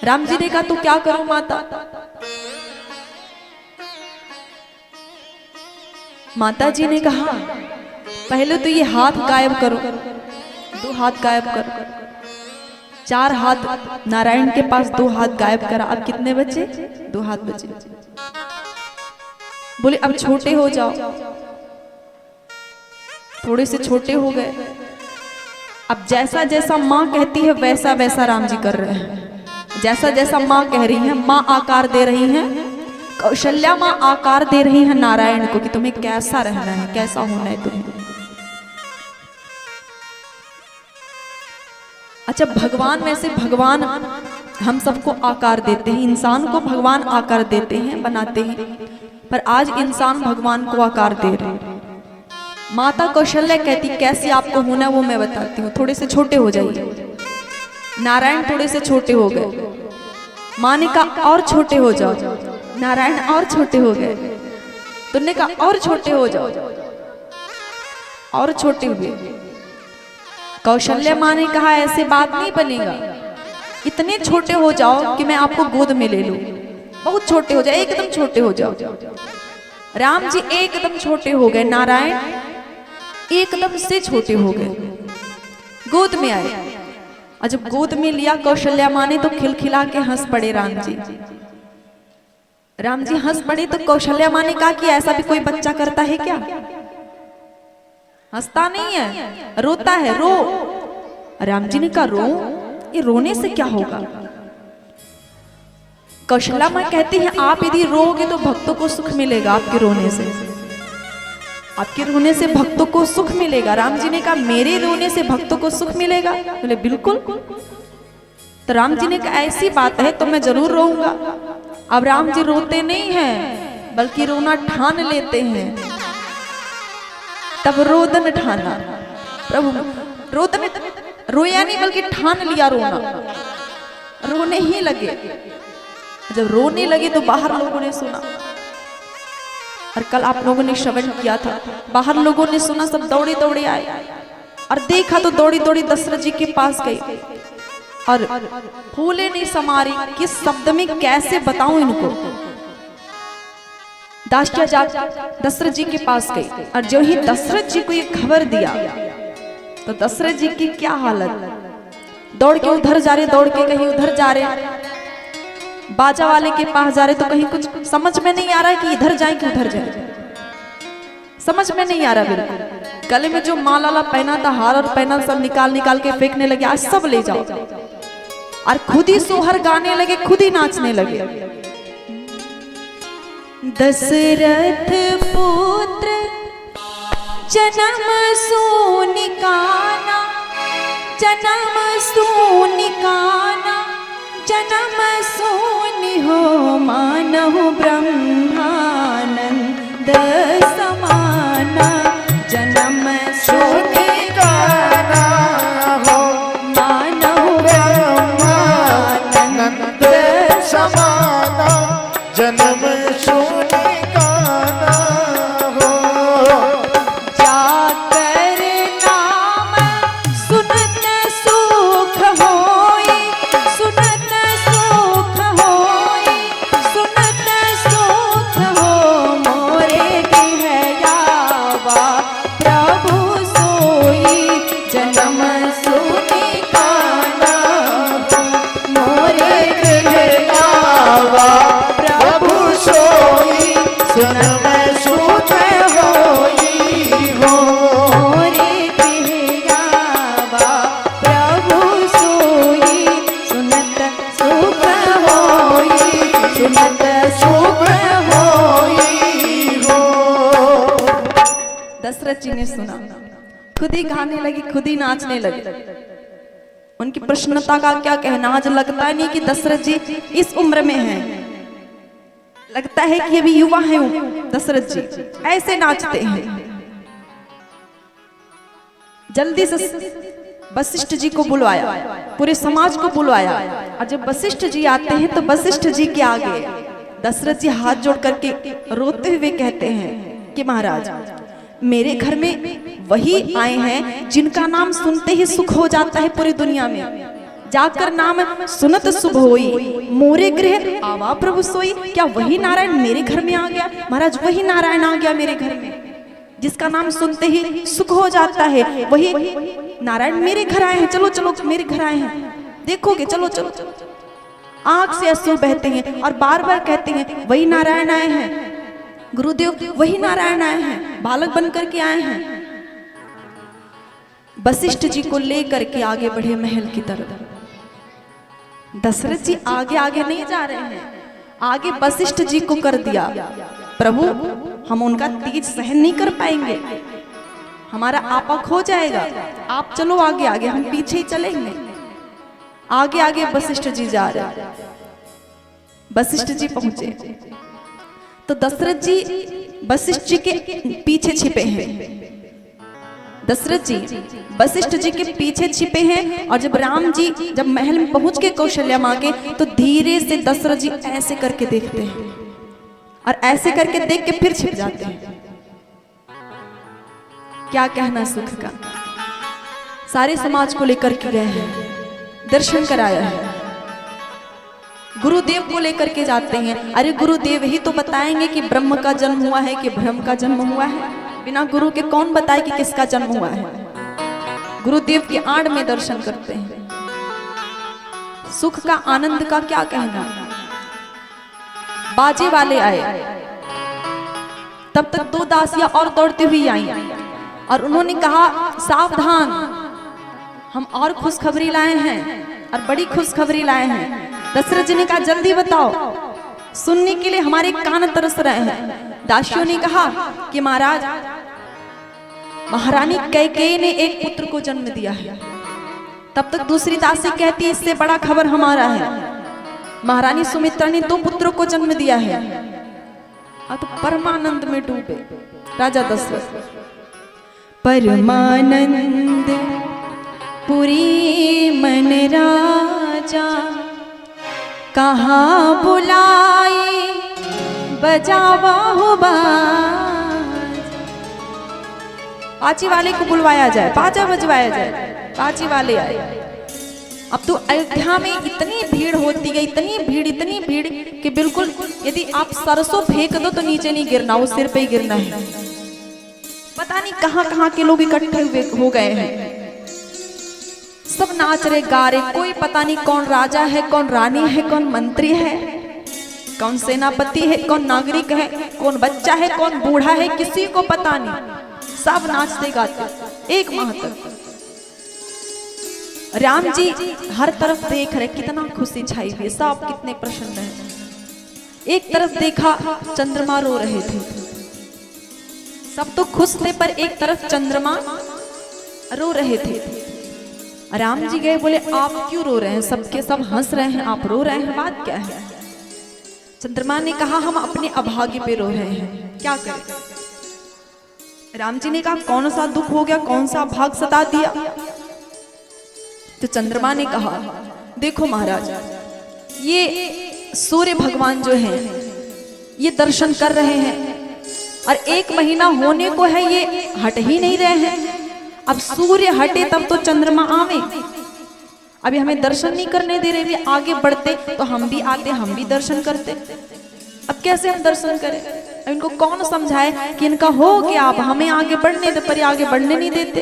राम जी ने कहा तो क्या करूं माता। माता जी ने कहा पहले तो ये हाथ गायब करो, 2 हाथ गायब करो। 4 हाथ नारायण के पास, 2 हाथ गायब करा। अब कितने बचे? 2 हाथ बचे। बोले अब छोटे हो जाओ, थोड़े से छोटे हो गए। अब जैसा जैसा माँ कहती है वैसा वैसा राम जी कर रहे हैं, जैसा जैसा माँ कह रही है। माँ आकार दे रही हैं, कौशल्या माँ आकार दे रही है नारायण को कि तुम्हें कैसा रहना है, कैसा होना है तुम्हें। अच्छा, भगवान वैसे भगवान हम सबको आकार देते हैं, इंसान को भगवान आकार देते हैं, बनाते हैं, पर आज इंसान भगवान को आकार दे रहे हैं। माता कौशल्या कहती कैसे आपको होना वो मैं बताती हूँ, थोड़े से छोटे हो जाइए। नारायण थोड़े से छोटे हो गए, माँ ने कहा और छोटे हो जाओ। नारायण और छोटे हो गए, तुमने कहा और छोटे हो जाओ, और छोटे हुए। कौशल्या माँ ने कहा ऐसे बात नहीं बनेगा, इतने छोटे हो जाओ कि मैं आपको गोद में ले लूं। बहुत छोटे हो जाओ, एकदम छोटे हो जाओ। राम जी एकदम छोटे हो गए, नारायण एकदम से छोटे हो गए, गोद में आए। और जब गोद में लिया कौशल्या माँ ने तो खिलखिला के हंस पड़े राम जी। राम जी हंस पड़े तो कौशल्या माँ ने कहा कि ऐसा भी कोई बच्चा करता है क्या? हंसता नहीं है, रोता है, रो। राम जी ने कहा रो, ये रोने से क्या होगा? कौशल्या माँ कहती है आप यदि रोगे तो भक्तों को सुख मिलेगा, आपके रोने से, आपके रोने से भक्तों को सुख मिलेगा। राम जी ने कहा मेरे रोने से भक्तों को सुख मिलेगा? बोले बिल्कुल। तो राम जी ने कहा ऐसी बात है तो मैं जरूर रोऊंगा। अब राम जी रोते नहीं हैं बल्कि रोना ठान लेते हैं। तब रोदन ठाना, प्रभु रोदन, रोया नहीं बल्कि ठान लिया रोना, रोने ही लगे। जब रोने लगे तो बाहर लोगों ने सुना, और कल आप लोगों ने श्रवण किया था, बाहर लोगों ने सुना, सब दौड़े दौड़े आए और देखा तो दौड़ी दौड़ी दशरथ जी के पास गई और फूले नहीं समारी। किस शब्द में कैसे बताऊं इनको। दासिया जा दशरथ जी के पास गई और जो ही दशरथ जी को ये खबर दिया तो दशरथ जी की क्या हालत, दौड़ के उधर जा रहे, दौड़ के कहीं उधर जा रहे, बाजा वाले के पास जा रहे, तो कहीं कुछ समझ में नहीं आ रहा है कि इधर जाए कि उधर जाए, समझ में नहीं आ रहा। बिल्कुल गले में जो माला पहना था, हार और पहना, सब निकाल निकाल के फेंकने लगे, आज सब ले जाओ। और खुद ही सोहर गाने लगे, खुद ही नाचने लगे। दशरथ पुत्र जन्म सोनिकाना, जन्म सूनि काना जन्म सूनि हो मानहु ब्रह्मानंद समाना जन्म सूनि काना हो मानहु ब्रह्मानंद समाना जन्म शून्य काना हो जाकर नाम सुनत सुख होई सुनत सुख होई सुनत सुख हो मोरे गहयावा प्रभु सोई जन्म सुनि काना मोरे आवा प्रभु सोई जन्म शून्य होई हो मोरे गहयावा प्रभु सोई सुनत सुख होई सुनत सुख होई हो। दशरथ जी ने सुना, खुद ही गाने लगी, खुद ही नाचने लगी। उनकी प्रसन्नता का क्या कहना। आज लगता नहीं कि दशरथ जी इस उम्र में हैं, लगता है कि अभी युवा हैं दशरथ जी, ऐसे नाचते हैं। जल्दी से वशिष्ठ जी को बुलवाया, पूरे समाज को बुलवाया, और जब वशिष्ठ जी आते हैं तो वशिष्ठ जी के आगे दशरथ जी हाथ जोड़ करके रोते हुए कहते हैं कि महाराज मेरे घर में वही आए हैं जिनका नाम सुनते ही सुख हो जाता है पूरी दुनिया में। जाकर नाम सुनत शुभ होई मोरे गृह आवा प्रभु सोई। क्या वही नारायण मेरे घर में आ गया? महाराज वही नारायण आ गया मेरे घर में, जिसका नाम सुनते ही सुख हो जाता है। वही नारायण मेरे घर आए हैं। चलो चलो मेरे घर आए हैं, देखोगे, चलो चलो। आंख से अश्रु बहते हैं और बार बार कहते हैं वही नारायण आए हैं गुरुदेव, वही नारायण आए हैं, बालक बनकर के आए हैं। वशिष्ठ जी को लेकर के आगे बढ़े महल की तरफ। दशरथ जी आगे आगे नहीं जा रहे हैं, आगे वशिष्ठ जी को कर दिया, प्रभु हम उनका तेज सहन नहीं कर पाएंगे, हमारा आपा खो जाएगा, आप चलो आगे आगे, हम पीछे ही चलेंगे। आगे आगे वशिष्ठ जी जा रहे। वशिष्ठ जी पहुंचे तो दशरथ जी वशिष्ठ जी के पीछे छिपे हैं। दशरथ जी वशिष्ठ जी के पीछे छिपे हैं, और जब राम जी जब महल में पहुंच के कौशल्या मां के, तो धीरे से दशरथ जी ऐसे करके देखते हैं और ऐसे करके देख के फिर छिप जाते हैं। क्या कहना सुख का। सारे समाज को लेकर के गए हैं, दर्शन कराया है, गुरुदेव को लेकर के जाते हैं। अरे गुरुदेव ही तो बताएंगे कि ब्रह्म का जन्म हुआ है कि ब्रह्म का जन्म हुआ है। बिना गुरु के कौन बताए कि किसका जन्म हुआ है। गुरुदेव के आड़ में दर्शन करते हैं। सुख का आनंद का क्या कहना। बाजे वाले आए, तब तक दो दासियां और दौड़ती हुई आई और उन्होंने कहा सावधान, हम और खुशखबरी लाए हैं और बड़ी खुशखबरी लाए हैं। दशरथ जी ने कहा जल्दी बताओ, सुनने के लिए हमारे कान तरस रहे हैं। दासियों ने कहा कि महाराज महारानी कैकेयी ने एक पुत्र को जन्म दिया है। तब तक दूसरी दासी कहती है इससे बड़ा खबर हमारा है, महारानी सुमित्रा ने 2 पुत्रों को जन्म दिया है। तो परमानंद में डूबे राजा दशरथ। परमानंद पुरी मन राजा, कहाँ बुलाई बजावा हो बाज। पाची वाले को बुलवाया जाए, बाजा बजवाया जाए। पाची वाले आए। अब तो अयोध्या में इतनी भीड़ होती है, इतनी भीड़ कि बिल्कुल यदि आप सरसों फेंक दो तो नीचे नहीं गिरना, वो सिर पे ही गिरना है। पता नहीं कहाँ कहाँ के लोग इकट्ठे हुए हो गए हैं, सब नाच रहे गा रहे। कोई पता नहीं कौन राजा है, कौन रानी है, कौन मंत्री है, कौन सेनापति है, कौन नागरिक है, कौन बच्चा है, कौन बूढ़ा है, किसी को पता नहीं। सब नाचते गाते एक माह तक। राम जी हर तरफ देख रहे, कितना खुशी छाई हुई, सब कितने प्रसन्न हैं। एक तरफ देखा चंद्रमा रो रहे थे, सब तो खुश थे, पर एक तरफ चंद्रमा रो रहे थे। राम जी गए, बोले आप क्यों रो रहे हैं, सबके सब हंस रहे हैं, आप रो रहे हैं, बात क्या है? चंद्रमा ने कहा हम अपने अभाग्य पे रो रहे हैं, क्या करें? राम जी ने कहा कौन सा दुख हो गया, कौन सा भाग सता दिया? तो चंद्रमा ने कहा देखो महाराज, ये सूर्य भगवान जो हैं ये दर्शन कर रहे हैं और 1 महीना होने को है, ये हट ही नहीं रहे हैं। अब सूर्य हटे तब तो चंद्रमा आवे, अभी हमें दर्शन नहीं करने दे रहे, भी आगे बढ़ते तो हम भी आते, हम भी दर्शन करते। अब कैसे हम दर्शन करें? अब इनको कौन समझाए कि इनका हो गया, अब हमें आगे बढ़ने दे, पर आगे बढ़ने नहीं देते।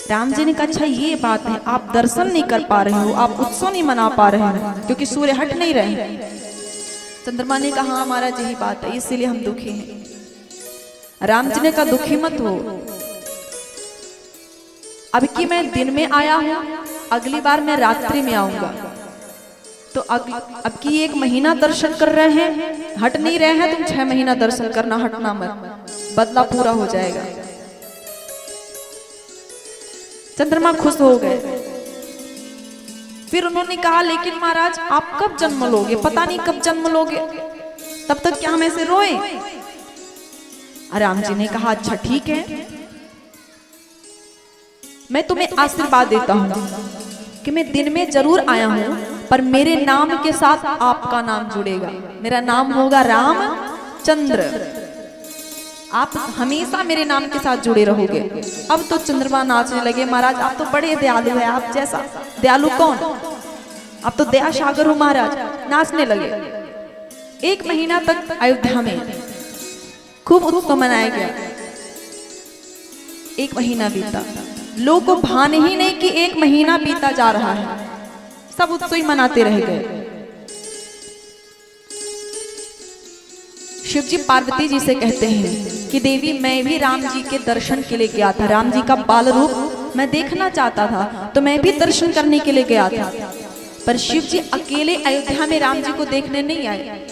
राम जी ने कहा अच्छा ये बात है, आप दर्शन नहीं कर पा रहे हो, आप उत्सव नहीं मना पा रहे हो क्योंकि सूर्य हट नहीं रहे हैं। चंद्रमा ने कहा हाँ महाराज यही बात है, इसीलिए हम दुखी हैं। राम जी ने कहा दुखी मत हो, अब कि मैं दिन में आया हूं, अगली बार मैं रात्रि में आऊंगा। तो अब की 1 महीना दर्शन कर रहे हैं, हट नहीं रहे हैं, तुम 6 महीना दर्शन करना, हटना मत, बदला पूरा हो जाएगा। चंद्रमा खुश हो गए। फिर उन्होंने कहा लेकिन महाराज आप कब जन्म लोगे, पता नहीं कब जन्म लोगे, तब तक क्या हम ऐसे रोए? राम जी ने कहा अच्छा ठीक है, मैं तुम्हें आशीर्वाद देता हूं कि मैं दिन में जरूर आया हूं, पर मेरे नाम के साथ आपका नाम जुड़ेगा, मेरा नाम होगा रामचंद्र, आप हमेशा मेरे नाम के साथ जुड़े रहोगे। अब तो चंद्रमा नाचने लगे, महाराज आप तो बड़े दयालु हैं, आप जैसा दयालु कौन, आप तो दया सागर हो महाराज, नाचने लगे। 1 महीना तक अयोध्या में खूब उत्सव मनाया गया। 1 महीना बीता, लोगों को भान ही नहीं कि 1 महीना बीता जा रहा है, सब उत्सव ही मनाते रह गए। शिव जी पार्वती जी से कहते हैं कि देवी मैं भी राम जी के दर्शन के लिए गया था, राम जी का बाल रूप मैं देखना चाहता था, तो मैं भी दर्शन करने के लिए गया था, पर शिव जी अकेले अयोध्या में राम जी को देखने नहीं आए।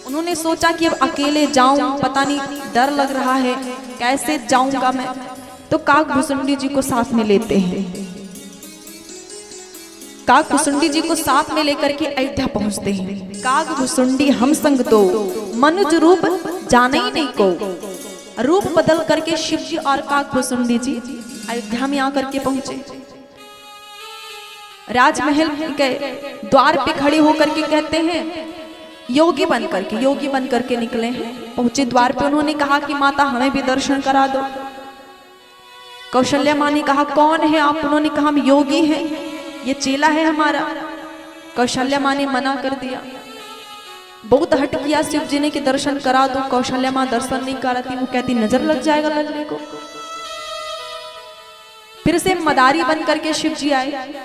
उन्होंने सोचा कि अब अकेले जाऊं, पता नहीं डर लग रहा है, कैसे जाऊंगा मैं, तो काकभुसुंडी जी को साथ में लेते हैं। काकभुसुंडी जी को साथ में लेकर के अयोध्या पहुंचते हैं। काकभुसुंडी हम संग तो मनुज रूप जाने ही नहीं को, रूप बदल करके शिव जी और काकभुसुंडी जी अयोध्या में आकर के पहुंचे। राजमहल के द्वार पे खड़े होकर के कहते हैं योगी बन करके निकले हैं। पहुंचे द्वार पे, उन्होंने कहा कि माता हमें भी दर्शन करा दो। कौशल्या माँ ने कहा कौन है आप? उन्होंने कहा हम योगी हैं, ये चेला है हमारा। कौशल्या माँ ने मना कर दिया, बहुत हट किया शिव जी ने कि दर्शन करा दो। कौशल्या माँ दर्शन नहीं कराती, वो कहती नजर लग जाएगा लल्ले को। फिर से मदारी बन करके शिव जी आए।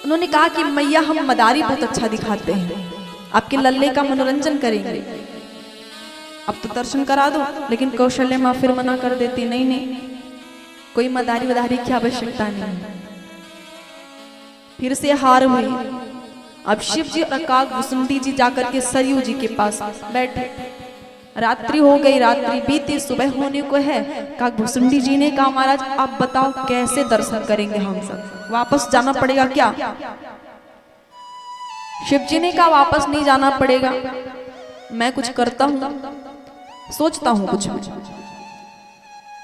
उन्होंने कहा कि मैया हम मदारी बहुत अच्छा दिखाते हैं, आपके लल्ले का मनोरंजन करेंगे, अब तो दर्शन करा दो। लेकिन कौशल्या माँ फिर मना कर देती, नहीं नहीं कोई मदारी वदारी की आवश्यकता नहीं। फिर से हार हुई। अब शिव जी और काकभुसुंडी जी जाकर के सरयू जी के पास बैठे। रात्रि हो गई, रात्रि बीती, सुबह होने को है। काकभुसुंडी जी ने कहा महाराज आप बताओ कैसे दर्शन करेंगे, हम सब वापस जाना पड़ेगा क्या? शिव जी ने कहा वापस नहीं जाना पड़ेगा, मैं कुछ करता हूं, सोचता हूं कुछ,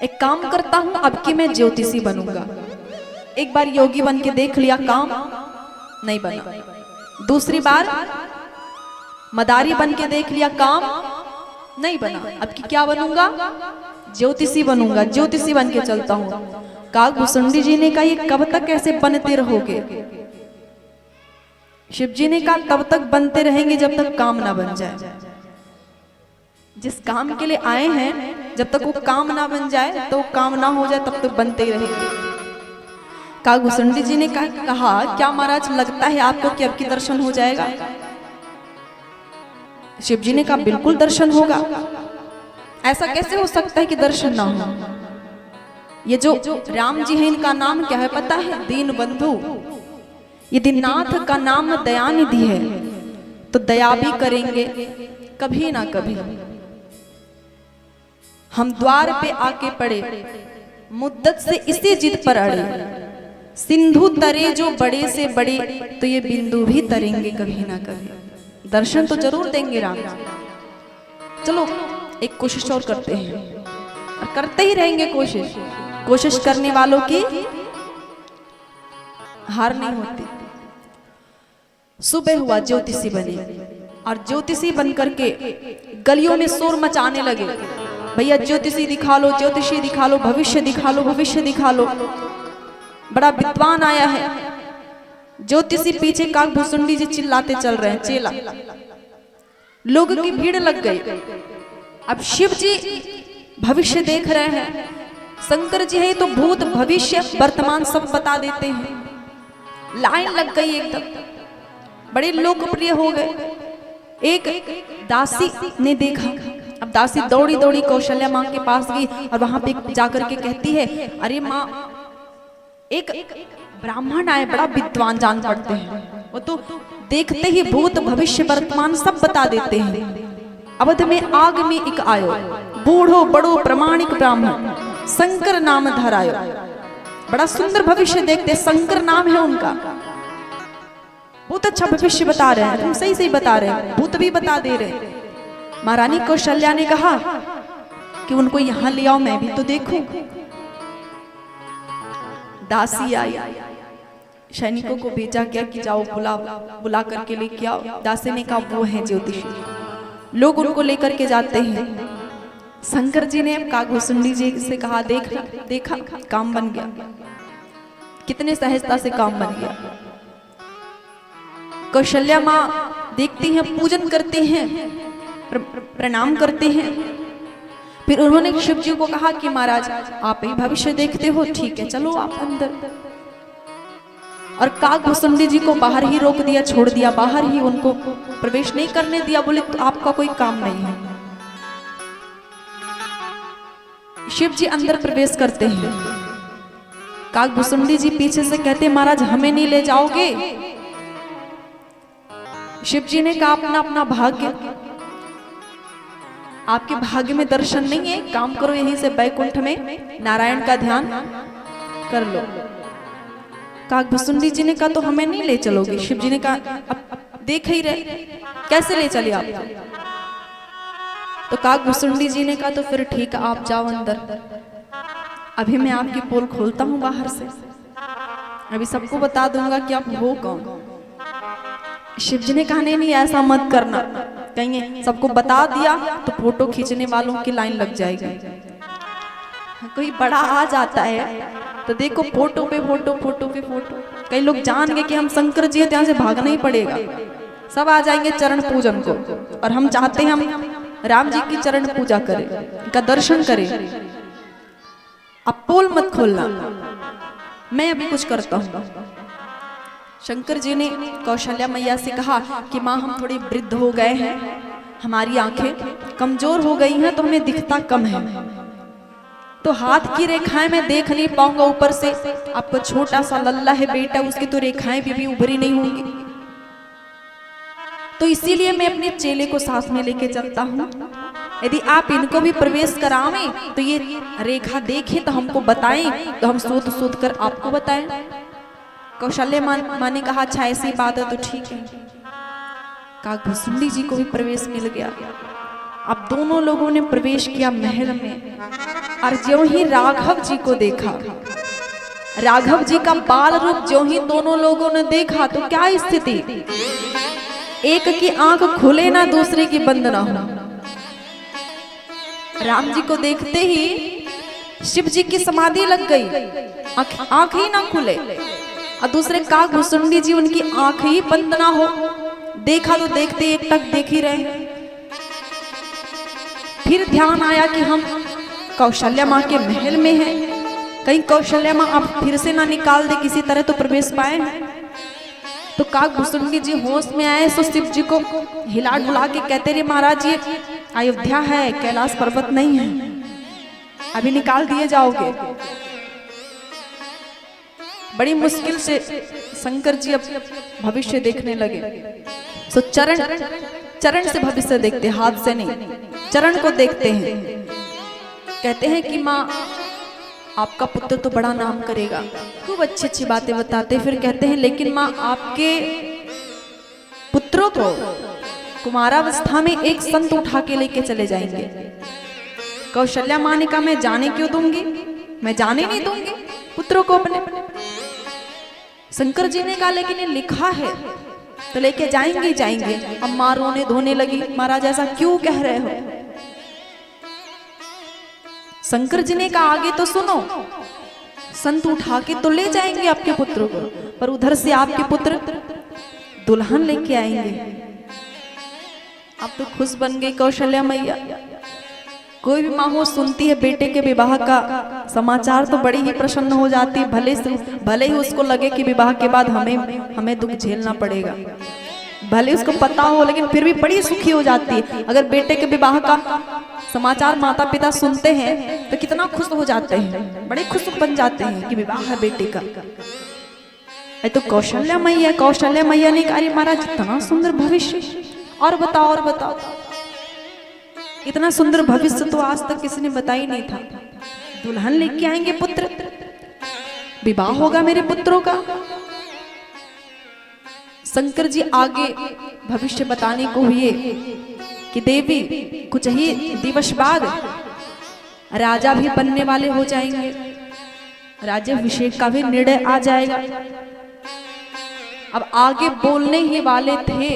एक काम करता हूं, अब की मैं ज्योतिषी बनूंगा। एक बार योगी बन के देख लिया, काम नहीं बना। दूसरी बार मदारी बन के देख लिया, काम नहीं बना। अब की क्या बनूंगा? ज्योतिषी बनूंगा, ज्योतिषी बन के चलता हूं। काकभुसुंडी जी ने कहा ये कब तक ऐसे बनते रहोगे? शिव जी ने कहा तब तक बनते रहेंगे जब तक काम ना बन जाए। जिस काम के लिए आए हैं जब तक वो काम ना बन जाए, तो काम ना हो जाए तब तक बनते ही रहेंगे। काकभुसुंडी जी ने कहा क्या महाराज लगता है आपको कि अब की दर्शन हो जाएगा? शिव जी ने कहा बिल्कुल दर्शन होगा, ऐसा कैसे हो सकता है कि दर्शन ना हो? ये जो राम जी हैं इनका नाम क्या है पता है? दीन बंधु। ये दीननाथ का नाम दयानिधि है, तो दया भी करेंगे कभी ना कभी। हम द्वार पे आके पड़े, मुद्दत से इसी जिद पर अड़े, सिंधु तरे जो बड़े से बड़े, तो ये बिंदु भी तरेंगे कभी ना कभी। दर्शन तो जरूर देंगे राम जी। चलो एक कोशिश और करते हैं, और करते ही रहेंगे कोशिश। कोशिश करने वालों की हार नहीं होती। सुबह हुआ, ज्योतिषी बने, और ज्योतिषी बन करके गलियों में शोर मचाने लगे, भैया ज्योतिषी दिखा लो, ज्योतिषी दिखा लो, भविष्य दिखा लो, भविष्य दिखा लो। बड़ा विद्वान आया है। ज्योतिषी पीछे काकभुसुंडी जी चिल्लाते चल रहे हैं, चेला। लोगों की भीड़ लग गई। अब शिव जी भविष्य देख रहे हैं, शंकर जी है तो भूत भविष्य वर्तमान सब बता देते हैं। लाइन लग गई एकदम, बड़े लोकप्रिय हो गए। एक दासी ने देखा, अब दासी दौड़ी दौड़ी कौशल्या माँ के पास गई, और वहां पे जाकर के कहती है, अरे माँ, एक ब्राह्मण आए, बड़ा विद्वान जान पड़ते हैं, वो तो देखते ही भूत भविष्य वर्तमान सब बता देते हैं। अवध में आग में एक आयो, बूढ़ो बड़ो प्रमाणिक ब्राह्मण, शंकर नाम धरायो। बड़ा सुंदर भविष्य देखते, शंकर नाम है उनका, बहुत अच्छा भविष्य बता रहे हैं, तुम सही सही बता रहे हैं, भूत भी बता दे रहे हैं। महारानी कौशल्या ने कहा कि उनको यहाँ ले आओ, मैं भी तो देखूं। दासी आई, सैनिकों को भेजा गया कि जाओ बुला करके लेके आओ। दासी ने कहा वो है ज्योतिषी। लोग उनको लेकर के जाते हैं। शंकर जी ने काकभुसुंडी जी से कहा, देखा काम बन गया, कितने सहजता से काम बन गया। कौशल्या माँ देखती हैं, पूजन करते हैं, प्रणाम करते हैं। फिर उन्होंने शिव जी को कहा कि महाराज आप ही भविष्य देखते हो, ठीक है चलो आप अंदर। और काकभुसुंडी जी को बाहर ही रोक दिया, छोड़ दिया, बाहर ही उनको प्रवेश नहीं करने दिया। बोले तो आपका कोई काम नहीं है। शिव जी अंदर प्रवेश करते हैं। काकभुसुंडी जी पीछे से कहते, महाराज हमें नहीं ले जाओगे? शिव जी ने कहा, अपना अपना भाग्य, आपके भाग्य में दर्शन नहीं है, काम करो यहीं से बैकुंठ में नारायण का ध्यान कर लो। काकभुसुंडी जी ने कहा तो हमें नहीं ले चलोगे? शिव जी ने कहा अब देख ही रहे, कैसे ले चले आप? तो काकभुसुंडी जी ने कहा तो फिर ठीक है, आप जाओ अंदर, अभी मैं आपकी पोल खोलता हूं बाहर से, अभी सबको बता दूंगा कि आप हो कौन। शिव जी ने कहा नहीं ऐसा मत करना, कहीं सबको बता दिया तो फोटो खींचने वालों की लाइन लग जाएगी। कोई बड़ा आ जाता है तो देखो फोटो पे फोटो, फोटो पे फोटो। कई लोग जान गए कि हम शंकर जी हैं, यहाँ से भागना ही पड़ेगा, सब आ जाएंगे चरण पूजन को। और हम चाहते हैं हम राम जी की चरण पूजा करें, इनका दर्शन करें। अब पोल मत खोलना, मैं अभी कुछ करता हूँ। शंकर जी ने कौशल्या मैया से कहा कि माँ हम थोड़े वृद्ध हो गए हैं, हमारी आंखें कमजोर हो गई हैं, तो हमें दिखता कम है, तो हाथ की रेखाएं मैं देख नहीं पाऊंगा ऊपर से। आपका छोटा सा लल्ला है बेटा, उसकी तो रेखाएं भी उभरी नहीं होंगी, तो इसीलिए मैं अपने चेले को साथ में लेके चलता हूँ। यदि आप इनको भी प्रवेश करावें तो ये रेखा देखें तो हमको बताएं, तो हम सोच सोच कर आपको बताएं। कौशल्या माँ ने कहा अच्छा ऐसी बात है तो ठीक है। काकभुसुंडी जी को भी प्रवेश मिल गया। अब दोनों लोगों ने प्रवेश किया महल में, और ज्यों ही राघव जी को देखा, राघव जी का बाल रूप ज्यों ही दोनों लोगों ने देखा, तो क्या स्थिति, एक की आंख खुले ना दूसरे की बंद ना हो। राम जी को देखते ही शिव जी की समाधि लग गई, आंख ही ना खुले, और दूसरे काकभुसुंडी जी उनकी आंख ही बंद ना हो। देखा तो देखते एक टक देख ही रहे। फिर ध्यान आया कि हम कौशल्या माँ के महल में हैं, कहीं कौशल्या माँ अब फिर से ना निकाल दे, किसी तरह तो प्रवेश पाए। तो काकभुसुंडी जी होश में आए तो शिव जी को हिला डुला के कहते रहे महाराज ये अयोध्या है, कैलाश पर्वत नहीं है, अभी निकाल दिए जाओगे। बड़ी मुश्किल से शंकर जी अब भविष्य देखने लगे। तो चरण से भविष्य देखते, हाथ से नहीं, चरण को देखते हैं। कहते हैं कि माँ आपका पुत्र तो बड़ा नाम करेगा। खूब अच्छी अच्छी बातें बताते, फिर कहते हैं लेकिन माँ आपके पुत्रों को कुमारावस्था में एक संत उठा के लेके चले जाएंगे। कौशल्या माँ ने कहा मैं जाने क्यों दूंगी, मैं जाने नहीं दूंगी पुत्रों को अपने। शंकर जी ने कहा लेकिन ये लिखा है तो लेके जाएंगे ही जाएंगे। अब माँ रोने धोने लगी, महाराज ऐसा क्यों कह रहे हो। शंकर जी ने कहा आगे तो सुनो, संत उठा के तो ले जाएंगे आपके पुत्र को, पर उधर से आपके पुत्र दुल्हन लेके आएंगे। अब तो खुश बन गई कौशल्या मैया। कोई भी माँ हो सुनती है बेटे के विवाह का समाचार तो बड़ी ही प्रसन्न हो जाती है, भले ही उसको लगे कि विवाह के बाद हमें दुख झेलना पड़ेगा, भले उसको पता हो, लेकिन फिर भी बड़ी सुखी हो जाती है। अगर बेटे के विवाह का समाचार माता पिता सुनते हैं तो कितना खुश हो जाते हैं, बड़े खुश बन जाते हैं कि विवाह है बेटे का। तो कौशल्या मैया ने कहा महाराज इतना सुंदर भविष्य, और बताओ और बताओ। इतना सुंदर भविष्य तो आज तक किसी ने बताया ही नहीं था। दुल्हन लेके आएंगे पुत्र, विवाह होगा मेरे पुत्रों का। शंकर जी आगे भविष्य बताने को हुए कि देवी कुछ ही दिवस बाद राजा भी बनने वाले हो जाएंगे, राज्याभिषेक का भी निर्णय आ जाएगा। अब आगे बोलने ही वाले थे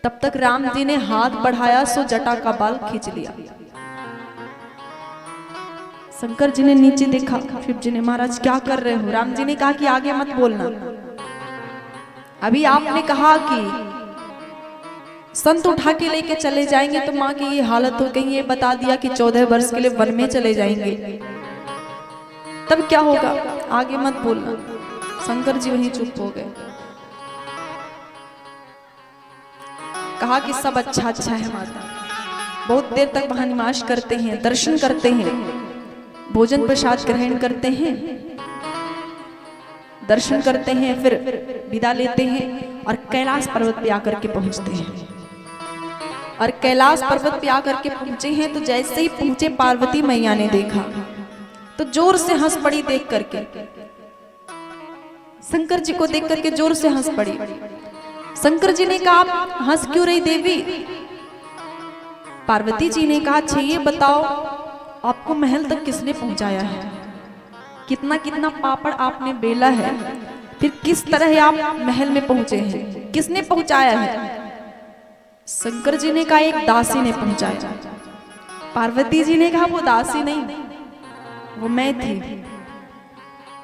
तब तक राम जी ने हाथ बढ़ाया सो जटा का बाल खींच लिया। शंकर जी ने नीचे देखा, शिव जी ने महाराज क्या कर रहे हो। राम जी ने कहा कि आगे मत बोलना, अभी आपने कहा कि संत उठा के लेके चले जाएंगे तो माँ की ये हालत हो गई। ये बता दिया कि 14 वर्ष के लिए वन में चले जाएंगे, तब क्या होगा, आगे मत बोलना। शंकर जी वहीं चुप हो गए। कहा कि सब अच्छा अच्छा है माता। बहुत देर तक वहां निवास करते हैं, दर्शन करते हैं, भोजन प्रसाद ग्रहण करते हैं, दर्शन करते हैं, फिर विदा लेते हैं और कैलाश पर्वत पे आकर के पहुंचते हैं। और कैलाश पर्वत पे आकर के पहुंचे हैं तो जैसे ही पहुंचे पार्वती मैया ने देखा तो जोर से हंस पड़ी। देख करके शंकर जी को देख करके जोर से हंस पड़ी। शंकर जी ने कहा आप हंस क्यों रही देवी। पार्वती जी ने कहा अच्छा ये बताओ आपको महल तक किसने पहुंचाया है, कितना कितना पापड़ आपने बेला है, फिर किस तरह आप महल में पहुंचे हैं, किसने पहुंचाया है। शंकर जी ने कहा एक दासी ने पहुंचाया। पार्वती जी ने कहा वो दासी नहीं, वो मैं थी।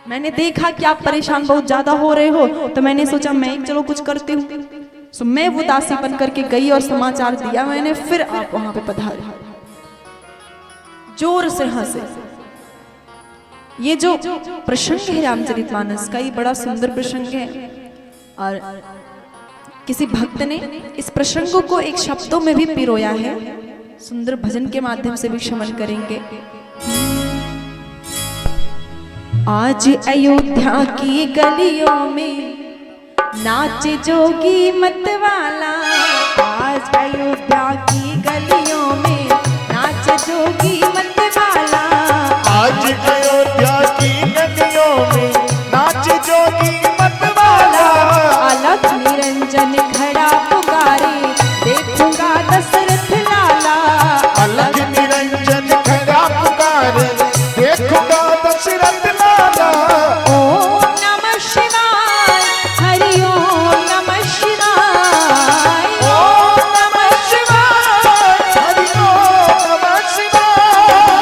मैंने देखा कि आप परेशान बहुत ज्यादा हो रहे हो तो मैंने सोचा मैं चलो कुछ करती हूँ। सो मैं वो दासी बन करके गई और समाचार दिया मैंने, फिर आप वहां पे पधारे। जोर से हंसे। ये जो प्रसंग है रामचरितमानस का, ये बड़ा सुंदर प्रसंग है और किसी भक्त ने इस प्रसंग को एक शब्दों में भी पिरोया है। सुंदर भजन के माध्यम से भी श्रवण करेंगे। आज अयोध्या की गलियों में नाच जोगी मतवाला। आज अयोध्या की गलियों में नाच जोगी मतवाला। आज अयोध्या की गलियों में नाच जोगी मतवाला। अलख निरंजन खड़ा पुकारे देखूंगा दशरथ लाला। अलख निरंजन खड़ा पुकारे देखूंगा दशरथ लाला। ओम नमः शिवाय, हरि ओम नमः शिवाय। ओम नमः शिवाय, हरि ओम नमः शिवाय।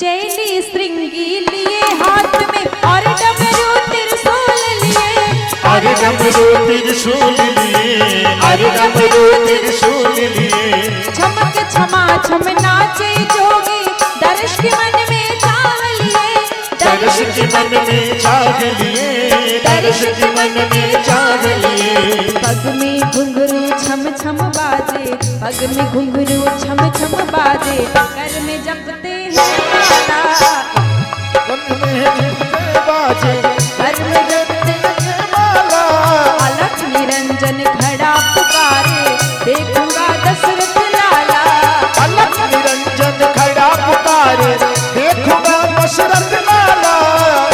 चैली श्रृंगी लिए हाथ में और डमरू त्रिशूल लिए, अरे डमरू त्रिशूल लिए, अरे डमरू त्रिशूल लिए। झमक छमा छम नाचे जोगी दर्श के मन में चाह लिए, दर्श के मन में चाह लिए, दर्श के मन में चाह लिए। पग में घुंघरू छम छम बाजे, पग में घुंघरू छम छम बाजे, कर में जपते हैं माला, मन में जपते बाजे, कर में जपते हैं माला। अलख निरंजन खड़ा पुकारे, देखूंगा दशरथ लाला। अलख निरंजन खड़ा पुकारे, देखूंगा दशरथ लाला।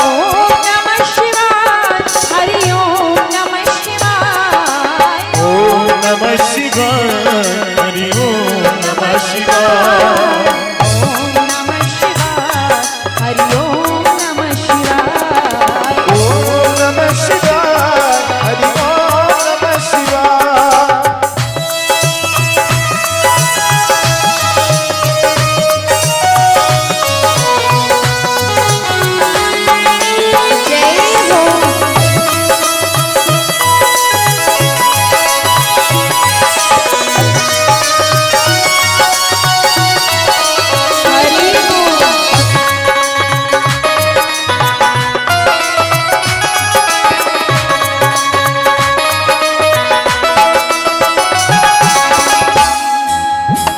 ओम नमः शिवाय, हरि ओम नमः शिवाय, ओम नमः शिवाय, हरि ओम नमः शिवाय। ओम नमः शिवाय, हरि ओम नमः शिवाय। ओम नमः शिवाय, हरि ओम नमः शिवाय। जय हो हरि बोल।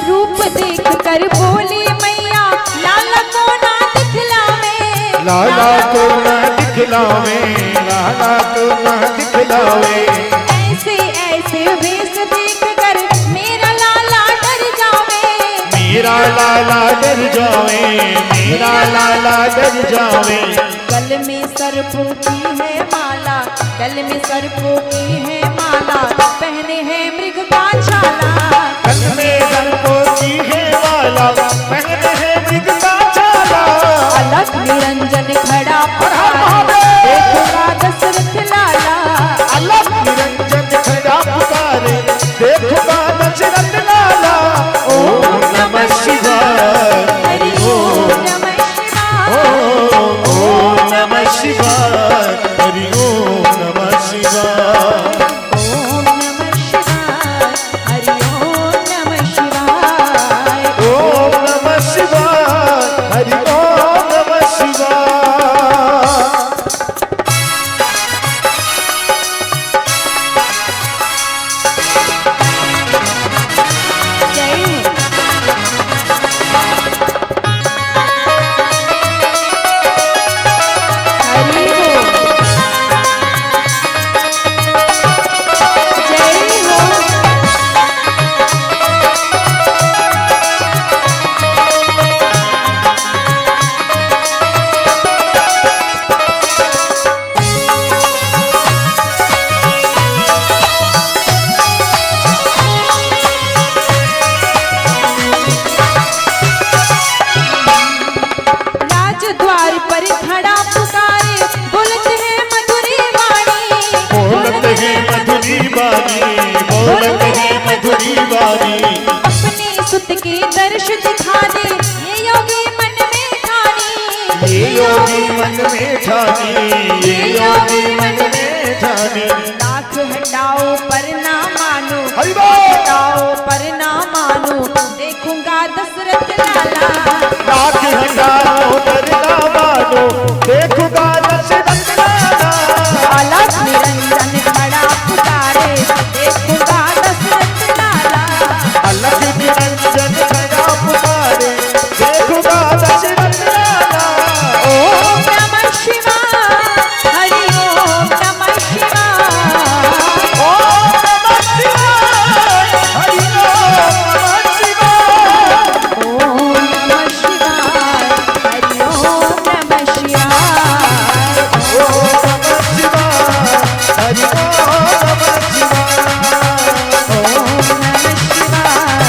रूप देख कर बोली मैया, लाला को ना दिखलावे, लाला को न दिखलावे, लाला को न दिखलावे। ऐसे ऐसे वेश देख कर मेरा लाला डर जावे, मेरा लाला डर जावे, मेरा लाला डर जावे। गल में सर्पों की है माला, गल में सर्पों की है माला, पहने हैं मृग का छाला। कल में सर्पों की है माला, पहने है मृग का छाला। अलख निरंजन खड़ा पुकारे, देखूंगा दशरथ लाला। अलख निरंजन खड़ा पुकारे, देखूंगा दशरथ लाला। ओम नमः शिवाय, हरि ओम नमः शिवाय, ओम नमः शिवाय, हरि ओम नमः शिवाय। ओम नमः शिवाय, हरि ओम नमः शिवाय। ओम नमः शिवाय, हरि ओम नमः शिवाय। जय हो। हरि बोल। जय हो। राजद्वार पर खड़ा पुकारे, बोलते हैं मधुरी वाणी, बोलते हैं मधुरी बानी, बोलते हैं मधुरी बानी। अपने सुत के दर्श दिखा दे, ये योगी मन में ठानी, ये योगी मन में ठानी, ये योगी मन में ठानी। लाख हटाओ पर ना मानो, हरि बोल। हटाओ पर ना मानो, देखूंगा दशरथ लाला। लाख हजारों करना मानो, देखूंगा दशरथ लाला। अलख निरंजन खड़ा पुकारे, देखूंगा दशरथ लाला। अलग निरंजन खड़ा पुकारे, देखूंगा दशरथ लाला। ओम नमः शिवाय, हरि ओम नमः शिवाय। ओम नमः शिवाय, हरि ओम नमः शिवाय। ओम नमः शिवाय, हरि ओम नमः शिवाय। ओम नमः शिवाय, हरि ओम नमः शिवाय। ओम नमः शिवाय,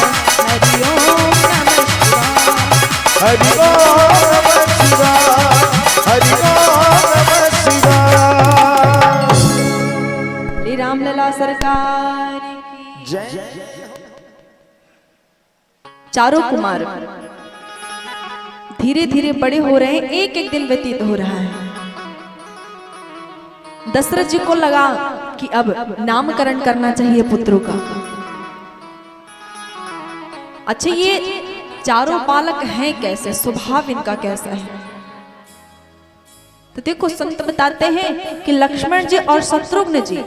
हरि ओम नमः शिवाय। हरि ओम नमः शिवाय, हरि ओम नमः शिवाय। श्री रामलला सरकार की जय। चारों कुमार धीरे धीरे बड़े हो रहे हैं, एक एक दिन व्यतीत हो रहा है। दशरथ जी को लगा कि अब नामकरण करना चाहिए पुत्रों का। अच्छा, ये चारों बालक हैं कैसे, स्वभाव इनका कैसा है? तो देखो, संत बताते हैं कि लक्ष्मण जी और शत्रुघ्न जी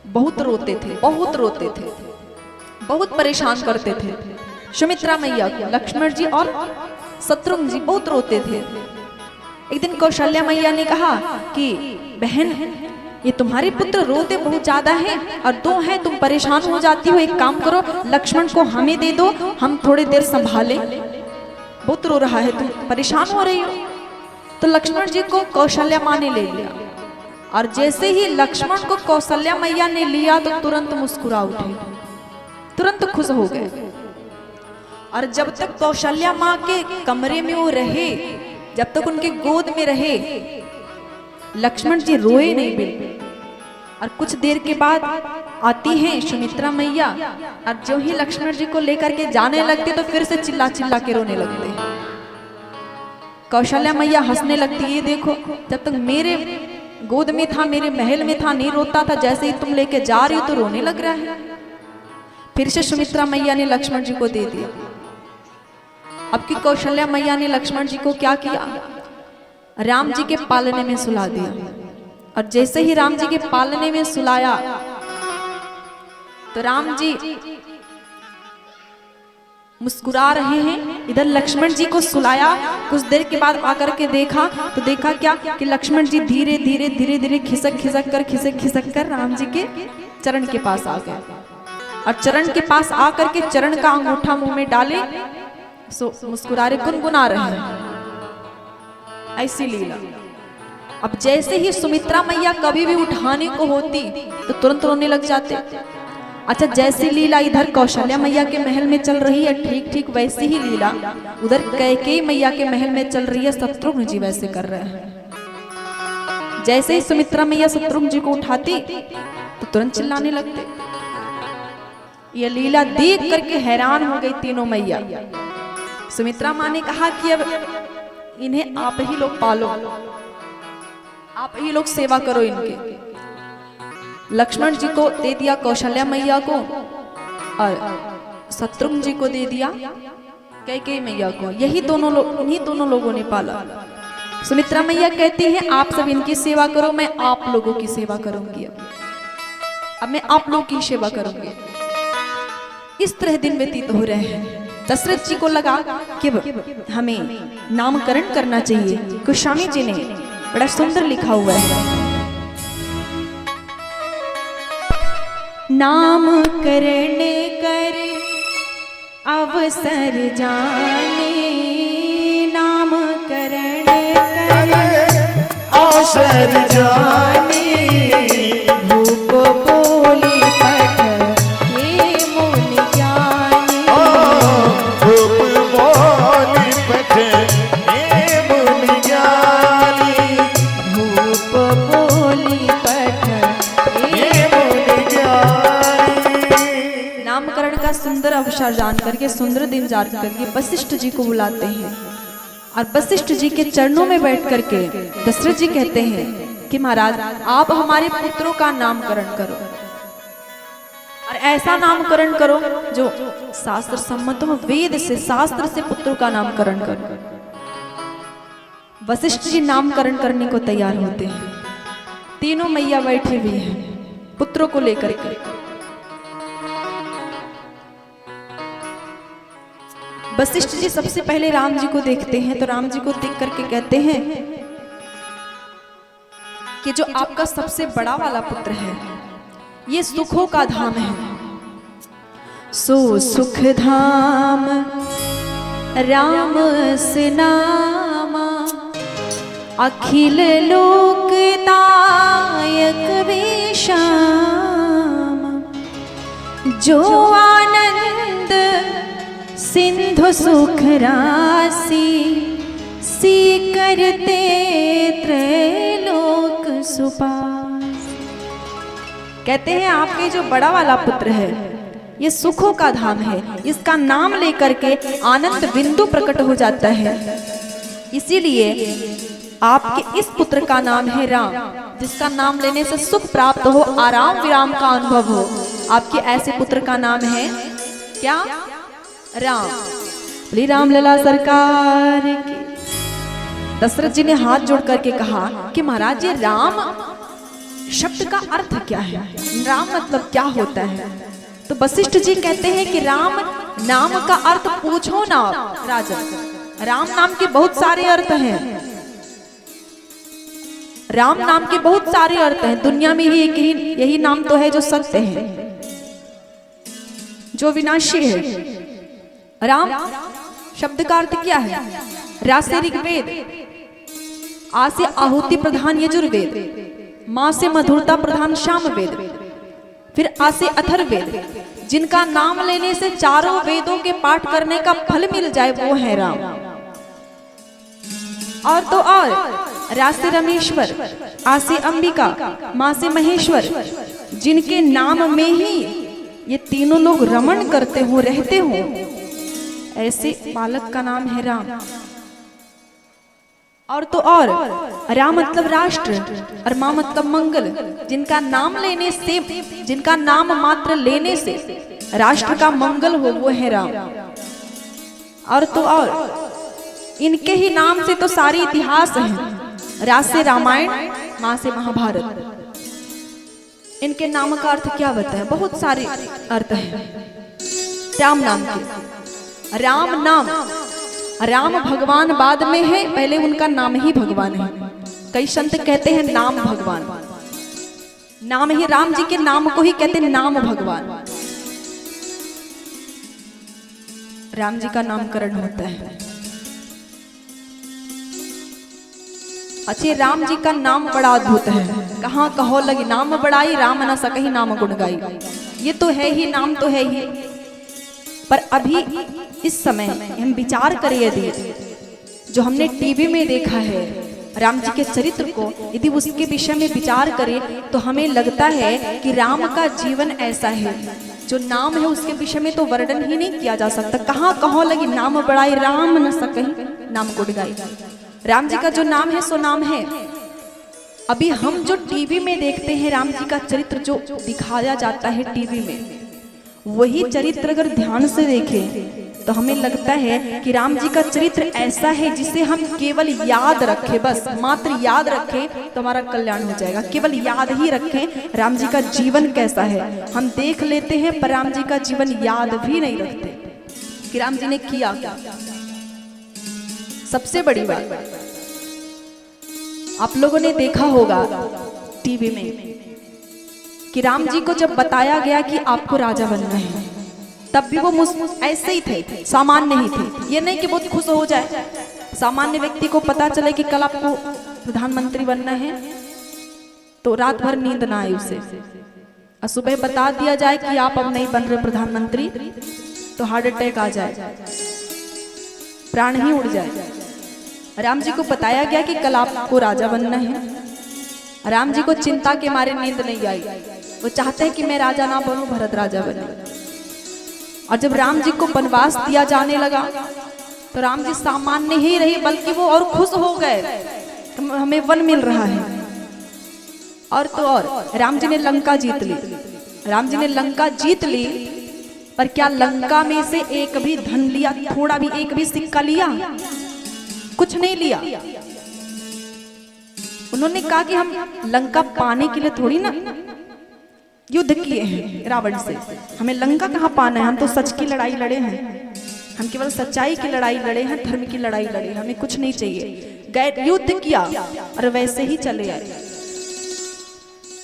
बहुत रोते थे, बहुत रोते थे, बहुत परेशान करते थे सुमित्रा मैया को। लक्ष्मण जी और शत्रुघ्न जी बहुत रोते थे। एक दिन कौशल्या मैया ने कहा कि बहन, ये तुम्हारे पुत्र रोते बहुत ज्यादा हैं और दो हैं, तुम परेशान हो जाती हो। एक काम करो, लक्ष्मण को हमें दे दो, हम थोड़ी देर संभालें। बहुत रो रहा है, तुम परेशान हो रही हो। तो लक्ष्मण जी को कौशल्या माँ ने ले लिया, और जैसे ही लक्ष्मण को कौशल्या मैया ने लिया तो तुरंत मुस्कुरा उठे, तुरंत खुश हो गए। और जब तक कौशल्या माँ के कमरे में वो रहे, जब तक उनके गोद में रहे, लक्ष्मण जी रोए नहीं बिल्कुल। और कुछ देर के बाद आती हैं सुमित्रा मैया, और जो ही लक्ष्मण जी को लेकर के जाने लगते तो फिर से चिल्ला चिल्ला के रोने लगते। कौशल्या मैया हंसने लगती, ये देखो, जब तक मेरे गोद में था, मेरे महल में था, नहीं रोता था, जैसे ही तुम लेके जा रही हो तो रोने लग रहा है। फिर से सुमित्रा मैया ने लक्ष्मण जी को दे दिया। अब की कौशल्या मैया ने लक्ष्मण जी को क्या किया, राम जी के पालने में सुला दिया। और जैसे ही राम जी के पालने में सुलाया तो राम जी मुस्कुरा रहे हैं, इधर लक्ष्मण जी को सुलाया। कुछ देर के बाद आकर के देखा तो देखा क्या कि लक्ष्मण जी धीरे धीरे धीरे धीरे खिसक कर राम जी के चरण के पास आ गए। और चरण के पास आकर के चरण का अंगूठा मुंह में डाले, सो मुस्कुरा रहे, गुनगुना रहे हैं। ऐसी लीला। अब जैसे ही सुमित्रा मैया कभी भी उठाने को होती तो तुरंत रोने लग जाते। अच्छा, जैसी लीला इधर कौशल्या मैया के महल में चल रही है, ठीक ठीक वैसी ही लीला उधर कैकेयी मैया के महल में चल रही है। शत्रुघ्न जी वैसे कर रहे हैं। जैसे ही सुमित्रा मैया शत्रुघ्न जी को उठाती तो तुरंत चिल्लाने लगते। ये लीला देख करके हैरान हो गई तीनों मैया। सुमित्रा माँ ने कहा कि अब इन्हें आप ही लोग पालो, आप ही लोग सेवा करो इनके। लक्ष्मण जी को दे दिया कौशल्या मैया को, और शत्रुघ्न जी को दे दिया कैकेयी मैया को। यही दोनों लोग, इन्हीं दोनों लोगों ने पाला। सुमित्रा मैया कहती हैं आप सब इनकी सेवा करो, मैं आप लोगों की सेवा करूंगी। अब मैं आप लोगों की सेवा करूंगी। इस तरह दिन व्यतीत हो रहे हैं। दशरथ जी को लगा कि हमें नामकरण करना चाहिए। गोस्वामी जी ने बड़ा सुंदर लिखा हुआ है, नामकरण कर अवसर जाने, नामकरण कर अवसर जाने, भूप बोली पठ हे मुनि ज्ञानी। भूप बोली पठ हे मुनि ज्ञानी, भूप बोली पठ हे मुनि ज्ञानी। नामकरण का सुंदर अवसर जान करके, सुंदर दिन जान करके वशिष्ठ जी को बुलाते हैं। और वशिष्ठ जी के चरणों में बैठ करके दशरथ जी कहते हैं कि महाराज आप हमारे पुत्रों का नामकरण करो, और ऐसा नामकरण करो जो शास्त्र सम्मत हो, वेद से शास्त्र से पुत्रों का नामकरण करो। वशिष्ठ जी नामकरण करने को तैयार होते हैं। तीनों मैया बैठी हुई हैं पुत्रों को लेकर के। वशिष्ठ जी सबसे पहले राम जी को देखते हैं, तो राम जी को देख करके कहते हैं कि जो आपका सबसे बड़ा वाला पुत्र है, ये सुखों का धाम है। सो सुख धाम राम से नामा, अखिल लोक दायक विश्राम। जो आनंद सिंधु सुख राशि, सी करते त्रैलोक सुपास। कहते हैं आपके जो बड़ा वाला पुत्र है ये सुखों का धाम है। इसका नाम लेकर के आनंद बिंदु प्रकट हो जाता है। इसीलिए आपके इस पुत्र का नाम है राम, जिसका नाम लेने से सुख प्राप्त हो, आराम विराम का अनुभव हो। आपके ऐसे पुत्र का नाम है क्या? राम। बोली राम लला सरकार की। दशरथ जी ने हाथ जोड़ करके कहा कि महाराज ये राम शब्द का अर्थ क्या है, राम मतलब क्या होता है? तो वशिष्ठ जी कहते हैं कि राम नाम का अर्थ पूछो ना राजन। राम नाम के बहुत सारे अर्थ हैं। राम नाम के बहुत सारे अर्थ हैं। दुनिया में ही यही नाम तो है जो सत्य है, जो विनाशी है। राम शब्द का अर्थ क्या है? रा से ऋग्वेद, आ से आहुति प्रधान यजुर्वेद, माँ से मधुरता प्रधान सामवेद, फिर आ से अथर्ववेद। जिनका नाम लेने से चारों वेदों के पाठ करने का फल मिल जाए वो है राम। और तो और रा से रमेश्वर, आ से अंबिका, माँ से महेश्वर। जिनके नाम में ही ये तीनों लोग रमण करते हो, रहते हो, ऐसे बालक का नाम है राम। और तो और राम मतलब राष्ट्र और माँ मतलब मंगल। जिनका नाम लेने से, जिनका नाम मात्र लेने से राष्ट्र का मंगल हो वो है राम। और तो और इनके ही नाम से तो सारी इतिहास है। रा से रामायण, माँ से महाभारत। इनके नाम का अर्थ क्या बताएं? बहुत सारे अर्थ हैं राम नाम के। राम नाम, राम भगवान बाद में है, पहले उनका नाम ही भगवान है। कई संत कहते हैं नाम भगवान, नाम ही राम जी के नाम को ही कहते हैं नाम भगवान। राम जी का नामकरण होता है। अच्छे राम जी का नाम बड़ा अद्भुत है। कहाँ कहो लगी नाम बड़ाई, राम न सकही नाम गुण गाई। ये तो है ही, नाम तो है ही। पर अभी इस समय हम विचार करें, यदि जो हमने टीवी में देखा है राम जी के चरित्र को, यदि उसके विषय में विचार करें तो हमें लगता है कि राम का जीवन ऐसा है। जो नाम है उसके विषय में तो वर्णन ही नहीं किया जा सकता। कहाँ कहो लगी नाम बड़ाई, राम न सकही नाम गुण गाई। राम जी का जो नाम है सो नाम है। अभी हम जो टीवी में देखते हैं राम जी का चरित्र जो दिखाया जाता है टीवी में, वही चरित्र अगर ध्यान से देखें तो हमें लगता है कि राम जी का चरित्र ऐसा है जिसे हम केवल याद रखें, बस मात्र याद रखें तो हमारा कल्याण हो जाएगा। केवल याद ही रखें राम जी का जीवन कैसा है। हम देख लेते हैं पर राम जी का जीवन याद भी नहीं रखते कि राम जी ने किया क्या। सबसे बड़ी बात, आप लोगों ने देखा होगा टीवी में कि राम जी को जब बताया गया कि आपको राजा बनना है, तब भी वो ऐसे ही थे, सामान्य ही थे। ये नहीं कि बहुत खुश हो जाए। सामान्य व्यक्ति को पता चले कि कल आपको प्रधानमंत्री बनना है तो रात भर नींद ना आए उसे, और सुबह बता दिया जाए कि आप अब नहीं बन रहे प्रधानमंत्री तो हार्ट अटैक आ जाए, प्राण ही उड़ जाए। राम जी को बताया गया कि कल आपको राजा बनना है। राम जी को चिंता के मारे नींद नहीं आई। वो चाहते हैं कि मैं राजा ना बनूं, भरत राजा बने। और जब राम जी को वनवास दिया जाने लगा तो राम जी सामान्य ही रहे, बल्कि वो और खुश हो गए, हमें वन मिल रहा है। और तो और राम जी ने लंका जीत ली। राम जी ने लंका जीत ली, पर क्या लंका में से एक भी धन लिया? थोड़ा भी, एक भी सिक्का लिया? कुछ नहीं लिया। उन्होंने कहा कि हम लंका पाने के लिए थोड़ी ना युद्ध किए हैं रावण से, हमें लंका कहाँ पाना है। हम तो सच की लड़ाई लड़े हैं, हम केवल सच्चाई की लड़ाई लड़े हैं, धर्म की लड़ाई लड़े, हमें कुछ नहीं चाहिए। गए युद्ध किया और वैसे ही चले आए।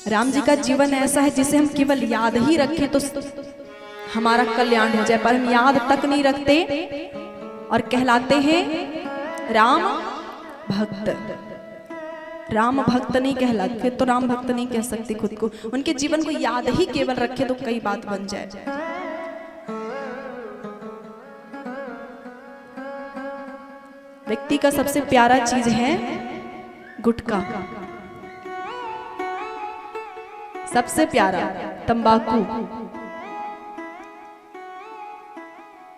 राम जी का जीवन ऐसा है जिसे हम केवल याद ही रखें तो हमारा कल्याण हो जाए, पर हम याद तक नहीं रखते और कहलाते हैं राम भक्त। राम भक्त नहीं कहलाते, फिर तो राम भक्त नहीं कह सकते खुद को। उनके जीवन को याद ही केवल रखे तो कई बात बन जाए। व्यक्ति का सबसे प्यारा चीज है गुटखा, सबसे प्यारा तंबाकू,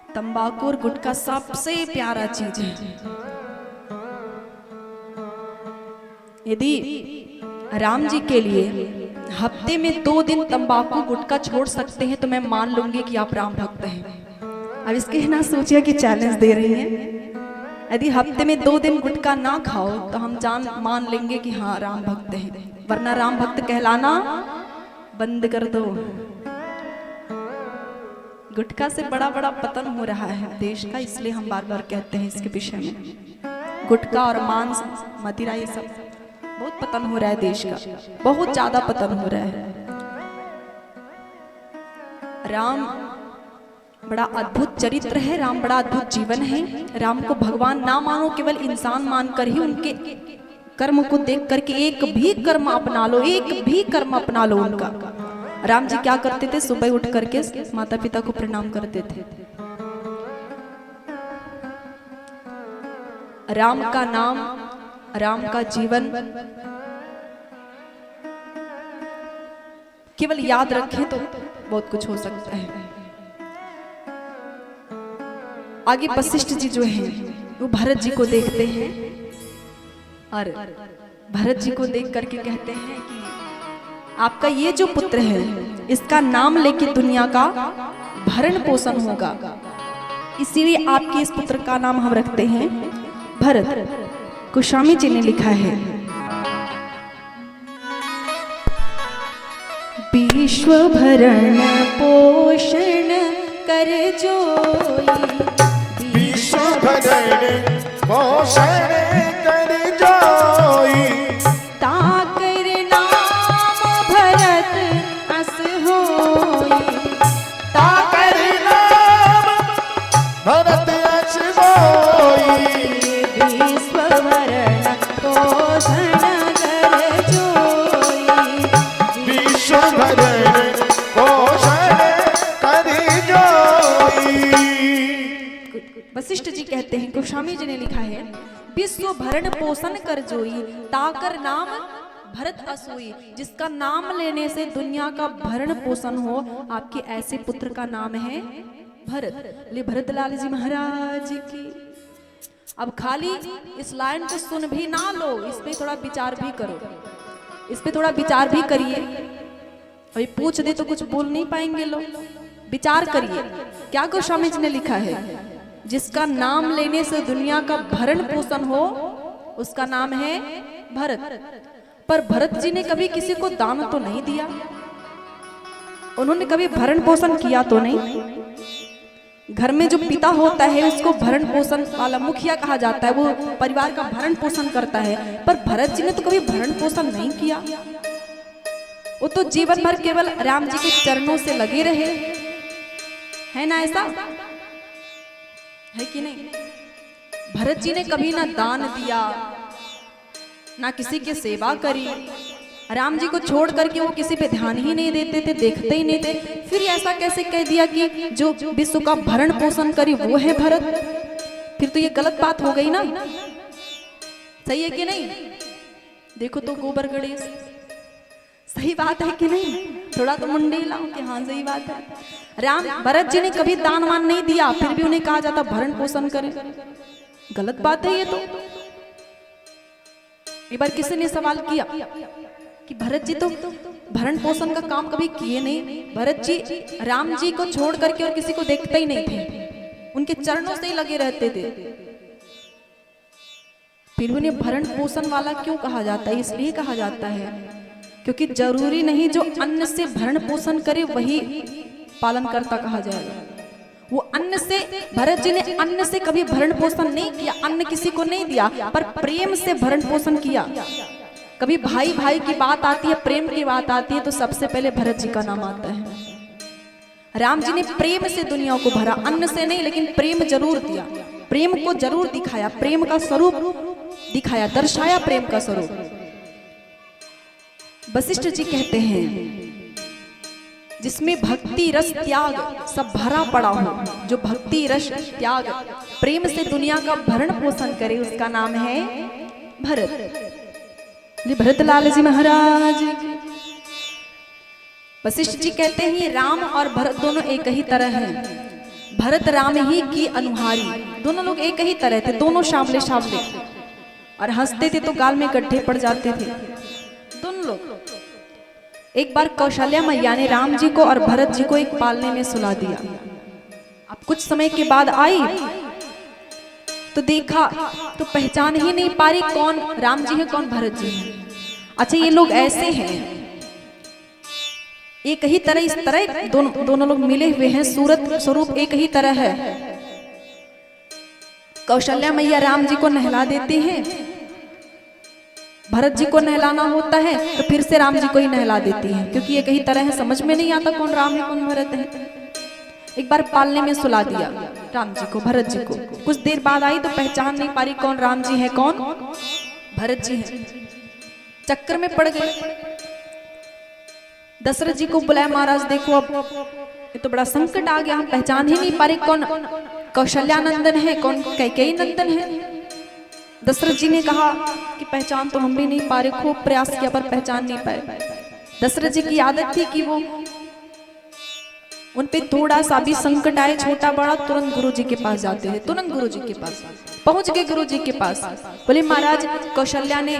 तंबाकू और गुटखा सबसे प्यारा चीज है। यदि राम जी के लिए हफ्ते में 2 दिन तंबाकू गुटखा छोड़ सकते हैं तो मैं मान लूंगी कि आप राम भक्त हैं। अब इसके ना सोचिए कि चैलेंज दे रही हैं। यदि हफ्ते में 2 दिन गुटखा ना खाओ तो हम मान लेंगे कि हाँ राम भक्त हैं, वरना राम भक्त कहलाना बंद कर दो। गुटखा से बड़ा बड़ा पतन हो रहा है देश का, इसलिए हम बार बार कहते हैं इसके विषय में। गुटखा और मांस मदिरा ये सब बहुत पतन हो रहा है देश का, बहुत ज्यादा पतन हो रहा है। राम बड़ा अद्भुत चरित्र है, राम बड़ा अद्भुत जीवन है। राम को भगवान ना मानो, केवल इंसान मानकर ही उनके कर्म को देख करके एक भी कर्म अपना लो, एक भी कर्म अपना लो उनका। राम जी क्या करते थे? सुबह उठ करके माता पिता को प्रणाम करते थे। राम का नाम, राम का जीवन केवल याद रखें तो बहुत कुछ हो सकता है। आगे वशिष्ठ जी जो हैं वो भरत जी को देखते हैं और भरत जी को देख करके कहते हैं कि आपका ये जो पुत्र है इसका नाम लेके दुनिया का भरण पोषण होगा, इसीलिए आपके इस पुत्र का नाम हम रखते हैं भरत। गोस्वामी जी ने लिखा है, विश्व भरण पोषण कर जोई, विश्व भरण पोषण कर जोई, ताकर नाम भरत अस होई, ताकर नाम भरत अस होई, विश्व भरण पोषण कर जोई, विश्व भरण पोषण कर जोई। वशिष्ठ जी कहते हैं, गोस्वामी जी ने लिखा है, विश्व भरण पोषण कर जोई, ताकर नाम भरत असोई, जिसका नाम लेने से दुनिया का भरण पोषण हो, आपके ऐसे पुत्र का नाम है भरत। ले भरतलाल जी महाराज की। अब खाली इस लाइन को सुन भी ना लो, इस पे थोड़ा विचार भी करो, इस पे थोड़ा विचार भी करिए। अभी पूछ दे तो कुछ बोल नहीं पाएंगे लोग, विचार करिए। क्या गोस्वामी जी ने लिखा है? जिसका नाम लेने से दुनिया का भरण पोषण हो उसका नाम है भरत। पर भरत जी ने कभी किसी को दान तो नहीं दिया, उन्होंने कभी भरण पोषण किया तो नहीं। घर में जो पिता होता है उसको भरण पोषण वाला मुखिया कहा जाता है, वो परिवार का भरण पोषण करता है। पर भरत जी ने तो कभी भरण पोषण नहीं किया, वो तो जीवन भर केवल राम जी के चरणों से लगे रहे, है ना? ऐसा है कि नहीं? भरत जी ने कभी ना दान दिया, ना किसी की सेवा करी। राम जी को छोड़ करके वो किसी पे ध्यान ही नहीं देते थे, देखते ही नहीं थे। फिर ऐसा कैसे कह दिया कि जो विश्व का भरण पोषण करी वो है भरत? फिर तो ये गलत बात हो गई ना, सही है कि नहीं? देखो तो गोबर गणेश, सही बात है कि नहीं? थोड़ा तो मुंडे लाओ कि हाँ सही बात है। भरत जी ने कभी दान वान नहीं दिया, फिर भी उन्हें कहा जाता भरण पोषण करें, गलत बात है ये तो। एक बार किसी ने सवाल किया कि भरत जी तो भरण पोषण का काम कभी किए नहीं, भरत जी राम जी को छोड़ करके और किसी को देखते ही नहीं थे, उनके चरणों से ही लगे रहते थे, फिर उन्हें भरण पोषण वाला क्यों कहा जाता है? इसलिए कहा जाता है क्योंकि जरूरी नहीं जो अन्न से भरण पोषण करे वही पालन करता कहा जाएगा। वो अन्न से, भरत जी ने अन्न से कभी भरण पोषण नहीं किया, अन्न किसी को नहीं दिया, पर प्रेम से भरण पोषण किया। कभी भाई भाई की बात आती है, प्रेम की बात आती है, तो सबसे पहले भरत जी का नाम आता है। राम जी ने प्रेम से दुनिया को भरा, अन्न से नहीं, लेकिन प्रेम जरूर दिया, प्रेम को जरूर दिखाया, प्रेम का स्वरूप दिखाया, दर्शाया प्रेम का स्वरूप। वशिष्ठ जी कहते हैं, जिसमें भक्ति रस त्याग सब भरा पड़ा हो, जो भक्ति रस त्याग प्रेम से दुनिया का भरण पोषण करे, उसका नाम है भरत। भरतलाल जी महाराज। वशिष्ठ जी कहते हैं राम और भरत दोनों एक ही तरह हैं, भरत राम ही की अनुहारी। दोनों लोग एक ही तरह थे, दोनों सांवले सांवले, और हंसते थे तो गाल में गड्ढे पड़ जाते थे दोनों लोग। एक बार कौशल्या मैया ने राम जी को और भरत जी को एक पालने में सुला दिया। अब कुछ समय के बाद आई तो देखा तो पहचान ही नहीं पा रही कौन राम जी है कौन भरत जी है। अच्छा ये लोग ऐसे हैं, एक ही तरह, इस तरह दोनों लोग मिले हुए हैं, सूरत स्वरूप एक ही तरह है। कौशल्या मैया राम जी को नहला देते हैं, भरत जी को नहलाना होता है तो फिर से राम जी को ही नहला देती हैं, क्योंकि एक ही तरह है, समझ में नहीं आता कौन राम है कौन भरत है। एक बार पालने में सुला दिया राम जी को भरत जी को। कुछ देर बाद आई तो पहचान नहीं पा रही कौन राम जी है कौन भरत जी है। चक्कर में पड़ गए। दशरथ जी को बुलाया, महाराज देखो अब ये तो बड़ा संकट आ गया, हम पहचान ही नहीं पा रहे कौन कौशल्या नंदन है कौन कैकेयी नंदन है। दशरथ जी ने कहा कि पहचान तो हम भी नहीं पा रहे, खूब प्रयास किया पर पहचान नहीं पाए। दशरथ जी की आदत थी कि वो उन पे थोड़ा सा भी संकट आए छोटा बड़ा तुरंत गुरु जी के पास जाते हैं। तुरंत गुरु जी के पास पहुंच गए। गुरु जी के पास बोले महाराज कौशल्या ने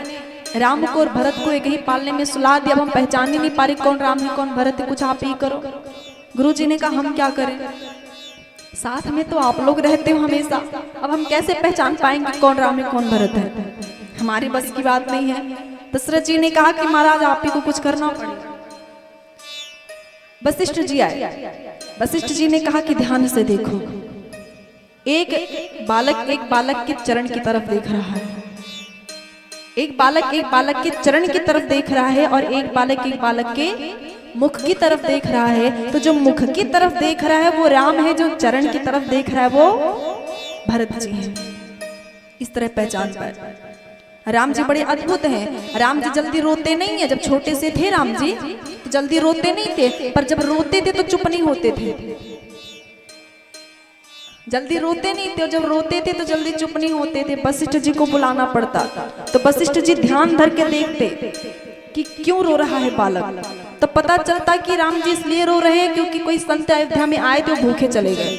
राम को और भरत को एक ही पालने में सुला दिया, अब हम पहचान ही नहीं पा रहे कौन राम है कौन भरत है, कुछ आप ही करो। गुरु जी ने कहा हम क्या करें, साथ में तो आप लोग रहते हो हमेशा, अब हम कैसे पहचान पाएंगे कौन राम है कौन भरत है, हमारी बस की बात नहीं है। दशरथ जी ने कहा कि महाराज आप ही को कुछ करना पड़ेगा। वशिष्ठ जी आए। वशिष्ठ जी ने कहा कि ध्यान से देखो, एक बालक के चरण की तरफ देख रहा है, एक बालक के चरण की तरफ देख रहा है और एक बालक के मुख की तरफ देख रहा है। तो जो मुख की तरफ देख रहा है वो राम है, जो चरण की तरफ देख रहा है वो भरत जी है। इस तरह पहचान पाए। राम जी बड़े अद्भुत हैं। राम जी जल्दी रोते नहीं है। जब छोटे से थे राम जी तो जल्दी रोते नहीं थे, पर जब रोते थे तो चुप नहीं होते थे। जल्दी रोते नहीं थे और जब रोते थे तो जल्दी चुप नहीं होते थे। वशिष्ठ जी को बुलाना पड़ता तो वशिष्ठ जी ध्यान धर के देखते कि क्यों रो रहा है बालक। तो पता चलता कि राम जी इसलिए रो रहे हैं क्योंकि कोई संत अयोध्या में आए थे, भूखे चले गए,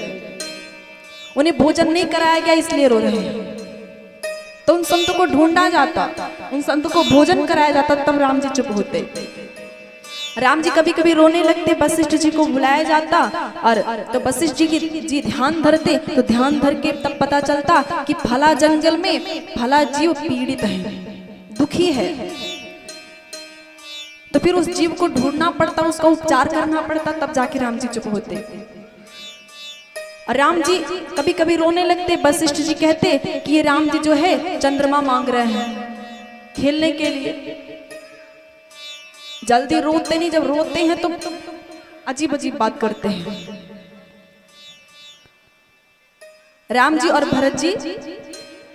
उन्हें भोजन नहीं कराया गया इसलिए रो रहे हैं। तो उन संतों को ढूंढा जाता, उन संतों को भोजन कराया जाता, तब राम जी चुप होते। राम जी कभी कभी रोने लगते, वशिष्ठ जी को बुलाया जाता और तो वशिष्ठ जी ध्यान धरते। तो ध्यान धर के तब पता चलता कि फला जंगल में फला जीव पीड़ित है, दुखी है। तो फिर उस जीव को ढूंढना पड़ता, उसका उपचार करना पड़ता, तब जाके राम जी चुप होते। राम जी कभी कभी रोने लगते। वशिष्ठ जी कहते कि ये राम जी जो है चंद्रमा मांग रहे हैं खेलने के लिए। जल्दी रोते नहीं, जब रोते हैं तो अजीब अजीब बात करते हैं। राम जी और भरत जी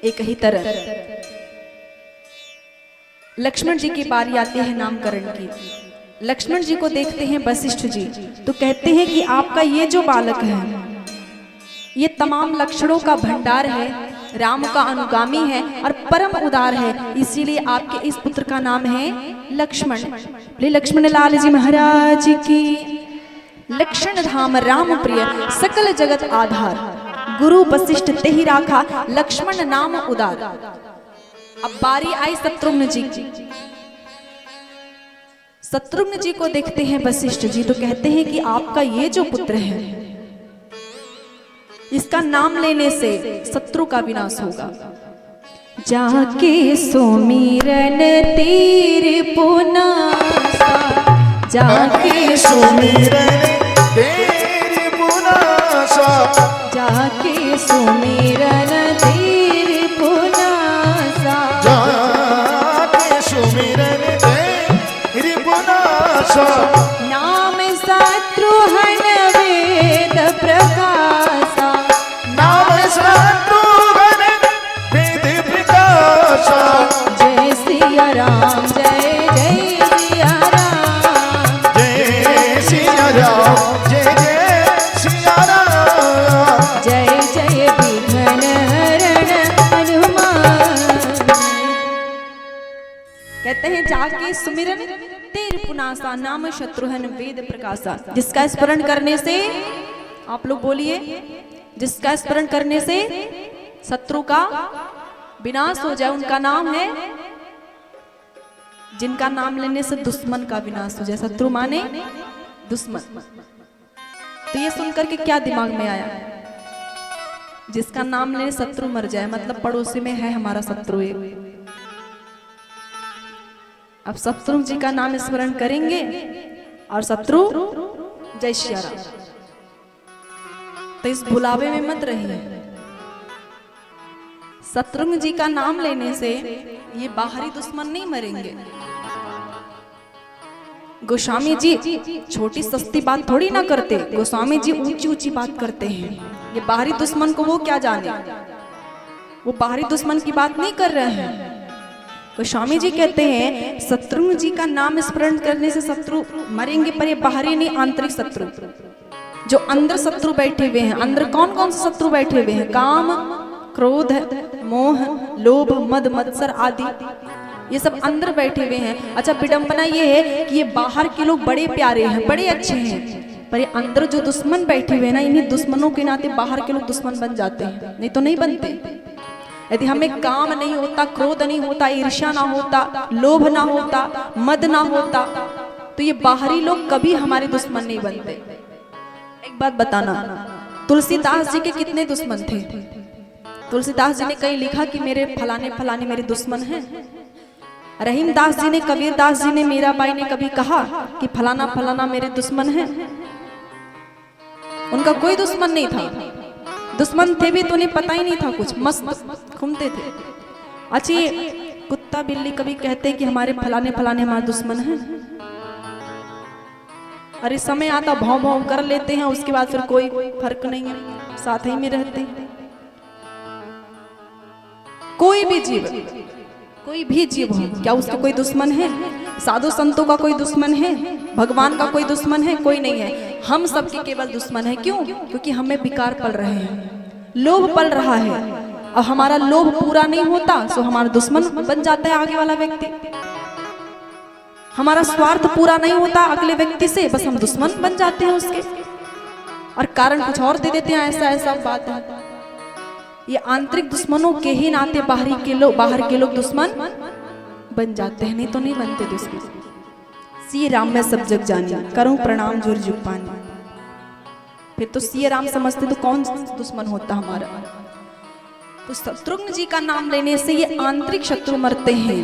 एक ही तरह। लक्ष्मण जी की बारी आती है नामकरण की। लक्ष्मण जी को देखते हैं वशिष्ठ जी तो कहते हैं कि आपका ये जो बालक है ये तमाम लक्षणों का भंडार है, राम का अनुगामी है और परम उदार है, इसीलिए आपके इस पुत्र का नाम है लक्ष्मण। लक्ष्मण लाल जी महाराज की। लक्षण धाम राम प्रिय सकल जगत आधार, गुरु वशिष्ठ तेहि राखा लक्ष्मण नाम उदार। अब बारी आई शत्रुघ्न जी की। शत्रुघ्न जी को देखते हैं वशिष्ठ जी तो कहते हैं कि आपका ये जो पुत्र है इसका नाम लेने से शत्रु का विनाश होगा। जाके सुमिरन तीर पुनासा, जाके सुमिरन तीर पुनासा, जाके सुमिरन तीर पुनासा, जाके सुमिरन तीर पुनासा। नाम शत्रुघ्न वेद प्रकाशा, नाम शत्रुघ्न वेद प्रकाशा। जय सिया राम जय जय सिया राम, जय सिया राम जय जय सिया राम। जय जय विघ्न हरण हनुमान। कहते हैं जाके सुमिरन तेर पुनासा, नाम शत्रुघ्न वेद प्रकाशा, जिसका स्मरण करने से आप लोग बोलिए जिसका स्मरण करने से शत्रु का विनाश हो जाए, उनका नाम है, जिनका नाम लेने से दुश्मन का विनाश हो जाए। शत्रु माने दुश्मन। तो ये सुनकर के क्या दिमाग में आया, जिसका नाम लेने शत्रु मर जाए, मतलब पड़ोसी में है हमारा शत्रु एक। अब शत्रु जी का नाम स्मरण करेंगे और शत्रु जय श्री राम। तो इस भुलावे में मत रहिए। शत्रुघ्न जी का नाम लेने से ये बाहरी दुश्मन नहीं मरेंगे। गोस्वामी जी छोटी सस्ती बात थोड़ी ना करते, गोस्वामी जी ऊंची ऊंची बात करते हैं। ये बाहरी दुश्मन को वो क्या जाने, वो बाहरी दुश्मन की बात नहीं कर रहे हैं। गोस्वामी जी कहते हैं शत्रुघ्न जी का नाम स्मरण करने से शत्रु मरेंगे, पर ये बाहरी नहीं, आंतरिक शत्रु, जो अंदर शत्रु बैठे हुए हैं। अंदर कौन कौन से शत्रु बैठे हुए हैं? काम, क्रोध, मोह, लोभ, मद, मत्सर आदि, ये सब अंदर बैठे हुए हैं। अच्छा, विडंबना ये है कि ये बाहर के लोग बड़े प्यारे हैं, बड़े अच्छे हैं, पर ये अंदर जो दुश्मन बैठे हुए हैं ना, इन्हीं दुश्मनों के नाते बाहर के लोग दुश्मन बन जाते हैं, नहीं तो नहीं बनते। यदि हमें काम नहीं होता, क्रोध नहीं होता, ईर्ष्या ना होता, लोभ ना होता, मद ना होता, तो ये बाहरी लोग कभी हमारे दुश्मन नहीं बनते। एक बात बताना, तुलसीदास जी के कितने दुश्मन थे? तुलसीदास जी ने कहीं लिखा कि मेरे फलाने फलाने मेरे दुश्मन हैं। रहीमदास जी ने, कबीरदास जी ने, मीराबाई ने कभी कहा कि फलाना फलाना मेरे दुश्मन हैं? उनका कोई दुश्मन नहीं था। दुश्मन थे भी तो उन्हें पता ही नहीं था कुछ, मस्त घूमते थे। अच्छा, ये कुत्ता बिल्ली कभी कहते कि हमारे फलाने फलाने हमारे दुश्मन हैं? अरे समय आता भौं भौं कर लेते हैं, उसके बाद फिर कोई फर्क नहीं है, साथ ही में रहते हैं। कोई भी जीव हो, क्या उसका कोई दुश्मन है? साधु संतों का कोई दुश्मन है? भगवान का कोई दुश्मन है? कोई नहीं है। हम सबके केवल दुश्मन है। क्यों? क्योंकि हमें विकार पल रहे हैं, लोभ पल रहा है, और हमारा लोभ पूरा नहीं होता तो हमारा दुश्मन बन जाता है आगे वाला व्यक्ति। हमारा स्वार्थ पूरा नहीं होता अगले व्यक्ति से, बस हम दुश्मन बन जाते हैं उसके, और कारण कुछ और दे देते हैं। ऐसा ऐसा बात है। ये आंतरिक दुश्मनों के ही नाते बाहर के लोग दुश्मन बन जाते हैं, नहीं तो नहीं बनते दुश्मन। सी राम में सब जग जानी, करूं प्रणाम जोर जुग पानी। फिर तो सी राम समझते तो कौन दुश्मन होता हमारा? तो शत्रुघ्न जी का नाम लेने से ये आंतरिक शत्रु मरते हैं।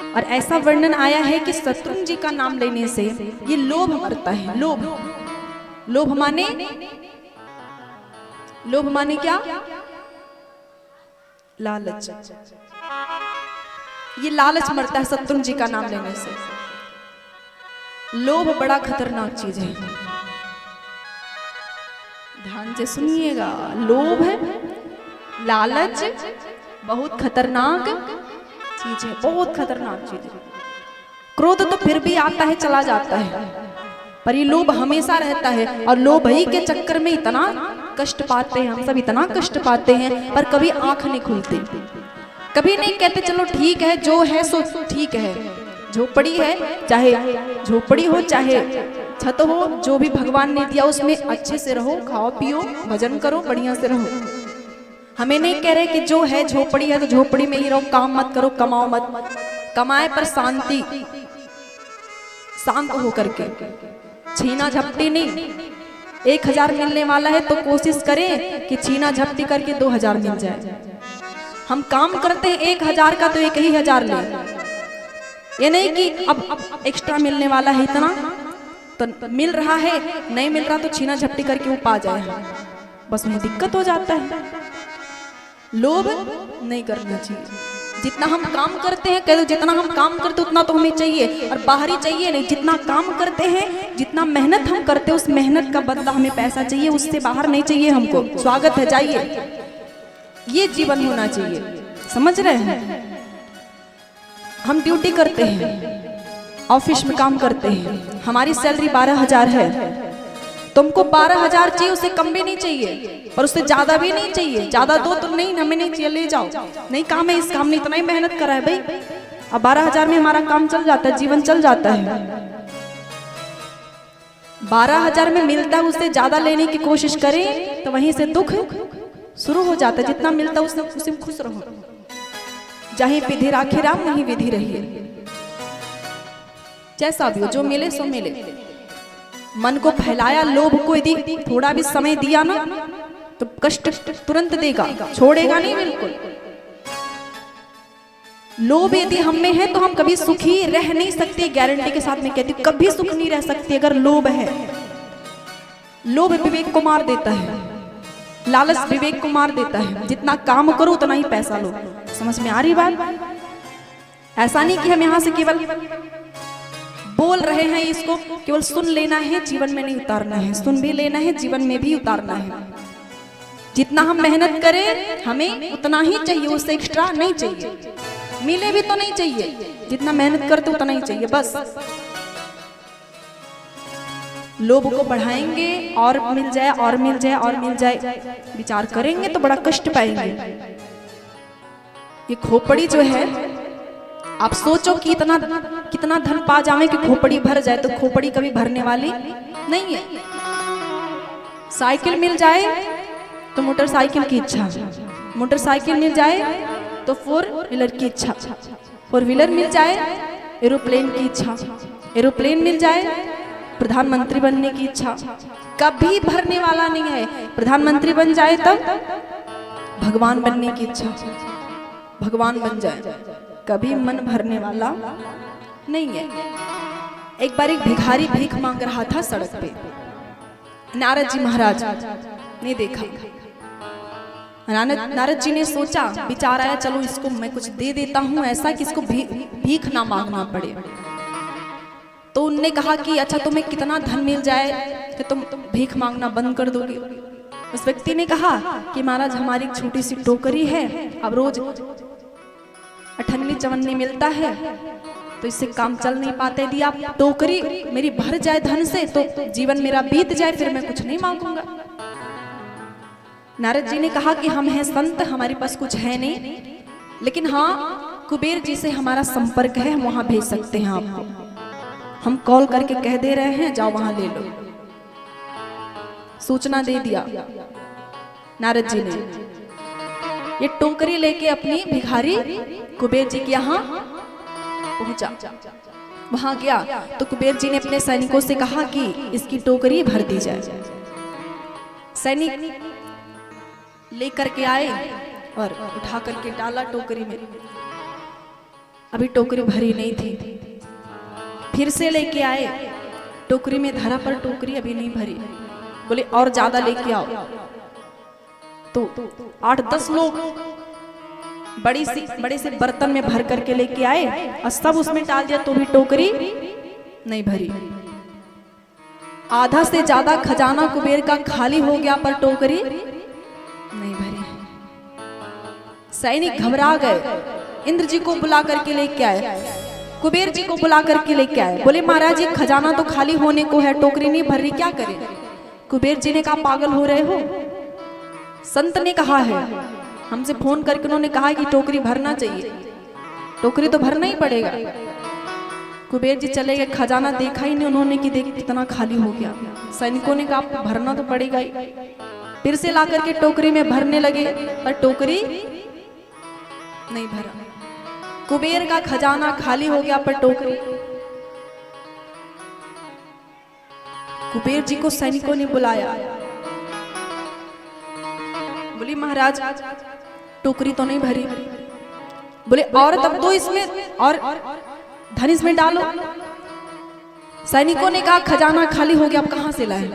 और ऐसा वर्णन आया है कि शत्रुघ्न जी का नाम लेने से ये लोभ मरता है। लोभ माने क्या? लालच। ये लालच मरता है शत्रुघ्न जी का नाम लेने से। लोभ बड़ा खतरनाक चीज है, ध्यान से सुनिएगा। लोभ है, लालच बहुत खतरनाक चीज है, बहुत खतरनाक चीज है। क्रोध तो फिर भी आता है चला जाता है, पर ये लोभ हमेशा रहता है। और लोभ ही के चक्कर में इतना कष्ट पाते हैं हम सब, इतना कष्ट पाते हैं, पर कभी आंख नहीं खुलती। कभी नहीं कहते चलो ठीक है, जो है सो ठीक है। झोपड़ी है, चाहे झोपड़ी हो चाहे छत हो, जो भी भगवान ने दिया उसमें अच्छे से रहो, खाओ पियो, भजन करो, बढ़िया से रहो। हमें नहीं कह रहे कि जो है झोपड़ी है तो झोपड़ी में ही रहो, काम मत करो, कमाओ मत। कमाए पर शांति, शांत होकर के, छीना झपटी नहीं। 1000 मिलने वाला है तो कोशिश करें कि छीना झपटी करके 2000 मिल जाए। हम काम करते हैं 1000 का तो 1000 ले, ये नहीं कि अब एक्स्ट्रा मिलने वाला है इतना, तो मिल रहा है, नहीं मिल रहा तो छीना झपटी करके वो पा जाए, बस में दिक्कत हो जाता है। लोभ नहीं करना चाहिए। जितना हम काम करते हैं, कह दो जितना हम काम करते उतना तो हमें चाहिए, और बाहरी चाहिए नहीं। जितना काम करते हैं, जितना मेहनत हम करते हैं, उस मेहनत का बदला हमें पैसा चाहिए, उससे बाहर नहीं चाहिए हमको। स्वागत है, जाइए, ये जीवन होना चाहिए। समझ रहे हैं? हम ड्यूटी करते हैं, ऑफिस में काम करते हैं, हमारी सैलरी 12000 है, तुमको 12000 चाहिए, उससे कम भी नहीं चाहिए, पर उससे ज्यादा भी नहीं चाहिए। ज्यादा दो तो नहीं, हमें नहीं चाहिए, ले जाओ, नहीं काम है, इस काम ने इतना ही मेहनत करा है भाई। अब 12000 में हमारा काम चल जाता है, जीवन चल जाता है। 12,000 में मिलता है उससे ज्यादा लेने की कोशिश करें तो वहीं से दुख शुरू हो जाता है। जितना मिलता है उससे उसी में खुश रहो। जहीं विधि राखे राम वहीं विधि रहिए। जैसा भी हो, जो मिले सो मिले। मन को फैलाया, लोभ को यदि थोड़ा भी समय दिया ना तो कष्ट तुरंत देगा, छोड़ेगा नहीं बिल्कुल। लोभ यदि हम में है तो हम कभी सुखी रह नहीं सकते। गारंटी के साथ में कहती हूँ, कभी सुख नहीं रह सकते अगर लोभ है। लोभ विवेक को मार देता है, लालच विवेक को मार देता है। जितना काम करो उतना ही पैसा लो। समझ में आ रही बात? ऐसा नहीं कि हम यहाँ से केवल बोल रहे हैं, इसको केवल सुन लेना है, जीवन में नहीं उतारना है। सुन भी लेना है, जीवन में भी उतारना है। जितना हम मेहनत करें हमें उतना ही चाहिए, उससे एक्स्ट्रा नहीं चाहिए। मिले भी तो नहीं चाहिए, जितना मेहनत करते उतना ही चाहिए बस। लोभ को बढ़ाएंगे और मिल जाए और मिल जाए और मिल जाए, विचार करेंगे तो बड़ा कष्ट पाएंगे। ये खोपड़ी जो है, आप सोचो कि कितना धन पा जावे कि खोपड़ी भर जाए, तो खोपड़ी कभी भरने वाली नहीं है। साइकिल मिल जाए तो मोटरसाइकिल की इच्छा, मोटरसाइकिल मिल जाए तो 4 व्हीलर की इच्छा, 4 व्हीलर मिल जाए एरोप्लेन की इच्छा, एरोप्लेन मिल जाए प्रधानमंत्री बनने की इच्छा। कभी भरने वाला नहीं है। प्रधानमंत्री बन जाए तब भगवान बनने की इच्छा, भगवान बन जाए, कभी मन भरने वाला नहीं है। एक बार एक भिखारी भीख मांग रहा था सड़क पे। नारद जी महाराज ने देखा। नारद जी ने सोचा, विचार आया, चलो इसको मैं कुछ दे देता हूं ऐसा कि इसको भीख ना मांगना पड़े। तो उनने कहा कि अच्छा तुम्हें कितना धन मिल जाए कि तुम भीख मांगना बंद कर दोगे। उस व्यक्ति ने कहा कि महाराज हमारी एक छोटी सी टोकरी है, अब रोज अठन्नी चवन्नी मिलता है तो इससे काम चल नहीं पाते। यदि आप टोकरी मेरी भर जाए धन से तो जीवन मेरा बीत जाए, फिर मैं कुछ नहीं मांगूंगा। नारद जी ने कहा कि हम हैं संत, हमारे पास कुछ है नहीं, लेकिन हाँ कुबेर जी से हमारा संपर्क है, हम वहां भेज सकते हैं आपको। हम कॉल करके कह दे रहे हैं, जाओ वहां ले लो। सूचना दे दिया नारद जी ने। ये टोकरी लेके अपनी भिखारी कुबेर जी के यहाँ पहुंचा। वहां गया तो कुबेर जी ने अपने सैनिकों से कहा कि इसकी टोकरी भर दी जाए। सैनिक लेकर के आए और उठा करके डाला टोकरी में। अभी टोकरी भरी नहीं थी। फिर से लेके आए, टोकरी में धरा पर टोकरी अभी नहीं भरी। बोले और ज्यादा लेके आओ। तो 8-10 लोग बड़े से बर्तन में भर करके लेके आए और सब उसमें डाल दिया तो भी टोकरी नहीं भरी। आधा से ज्यादा खजाना कुबेर का खाली हो गया पर टोकरी नहीं भरी। सैनिक घबरा गए, इंद्र जी को बुला करके लेके आए, कुबेर जी को बुला करके लेके आए। बोले महाराज जी खजाना तो खाली होने को है, टोकरी नहीं भर रही, क्या करें? कुबेर जी ने कहा पागल हो रहे हो, संत ने कहा है, हमसे फोन करके उन्होंने कहा कि टोकरी भरना चाहिए, टोकरी तो भरना ही पड़ेगा। कुबेर जी चले गए, खजाना देखा ही नहीं उन्होंने कि देख कितना खाली हो गया। सैनिकों ने कहा आपको भरना तो पड़ेगा ही। फिर से ला करके टोकरी में भरने लगे पर टोकरी नहीं भरा। कुबेर का खजाना खाली हो गया पर टोकरी। कुबेर जी को सैनिकों ने बुलाया। बोली महाराज टोकरी तो नहीं भरी। बोले और तब तो इसमें और धन इसमें डालो। सैनिकों ने कहा खजाना खाली हो गया, अब कहां से लाए?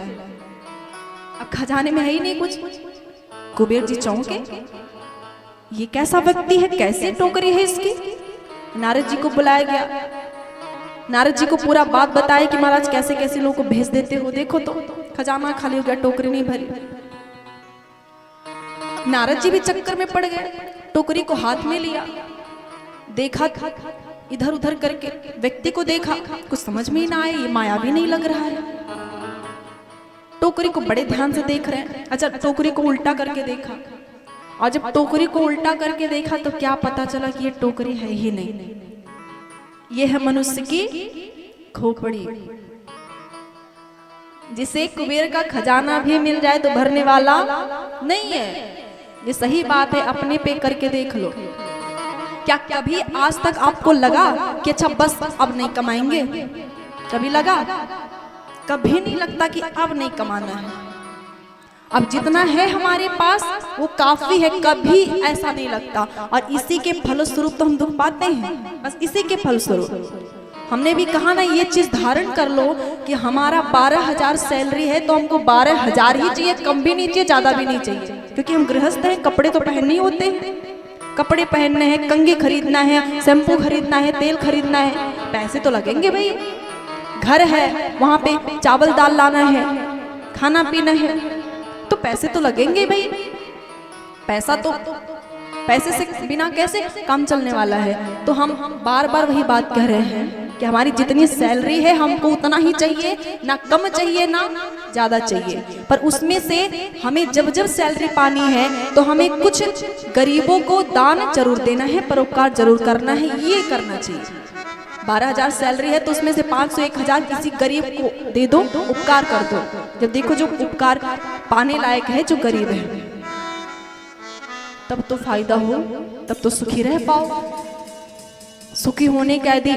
अब खजाने में है ही नहीं कुछ। कुबेर जी चौंके, ये कैसा व्यक्ति है, कैसे टोकरी है इसकी? नारद जी को बुलाया गया। नारद जी को पूरा बात बताया कि महाराज कैसे कैसे लोगों को भेज देते हो, देखो तो खजाना खाली हो गया, टोकरी नहीं भरी। नारद जी भी चक्कर में पड़ गए, टोकरी को हाथ में लिया, देखा इधर उधर करके, व्यक्ति को देखा, कुछ समझ में ही ना आए, ये माया भी नहीं लग रहा है। टोकरी को बड़े ध्यान से देख रहे हैं। अच्छा टोकरी को उल्टा करके देखा, और जब टोकरी को उल्टा करके देखा तो क्या पता चला कि ये टोकरी है ही नहीं, ये है मनुष्य की खोपड़ी। जिसे कुबेर का खजाना भी मिल जाए तो भरने वाला नहीं है। ये सही बात है, अपने पे करके देख लो। क्या कभी आज तक आपको लगा कि अच्छा बस अब नहीं कमाएंगे? कभी लगा? कभी नहीं लगता कि अब नहीं कमाना है, अब जितना है हमारे पास वो काफी है, कभी ऐसा नहीं लगता। और इसी के फलस्वरूप तो हम दुख पाते हैं, बस इसी के फलस्वरूप। हमने भी कहा ना, ये चीज धारण कर लो कि हमारा 12,000 सैलरी है तो हमको 12,000 ही चाहिए, कम भी नहीं चाहिए, ज्यादा भी नहीं चाहिए, क्योंकि हम गृहस्थ हैं, कपड़े तो पहनने ही होते हैं, कपड़े पहनने हैं, कंघी खरीदना है, शैम्पू खरीदना है, तेल खरीदना है, पैसे तो लगेंगे भाई। घर है, वहां पे चावल दाल लाना है, खाना पीना है, तो पैसे तो लगेंगे भाई। पैसे से बिना कैसे काम चलने वाला है? तो हम बार बार वही बात कह रहे हैं कि हमारी जितनी सैलरी है हमको उतना ही चाहिए, ना कम चाहिए ना ज्यादा चाहिए। पर उसमें से हमें जब जब सैलरी पानी है तो हमें कुछ गरीबों को दान जरूर देना है, परोपकार जरूर करना है, ये करना चाहिए। 12,000 सैलरी है तो उसमें से 500 1,000 किसी गरीब को दे दो, उपकार कर दो। जब देखो जो उपकार पाने लायक है, जो गरीब है, तब तो फायदा हो, तब तो सुखी रह पाओ। सुखी होने का यदि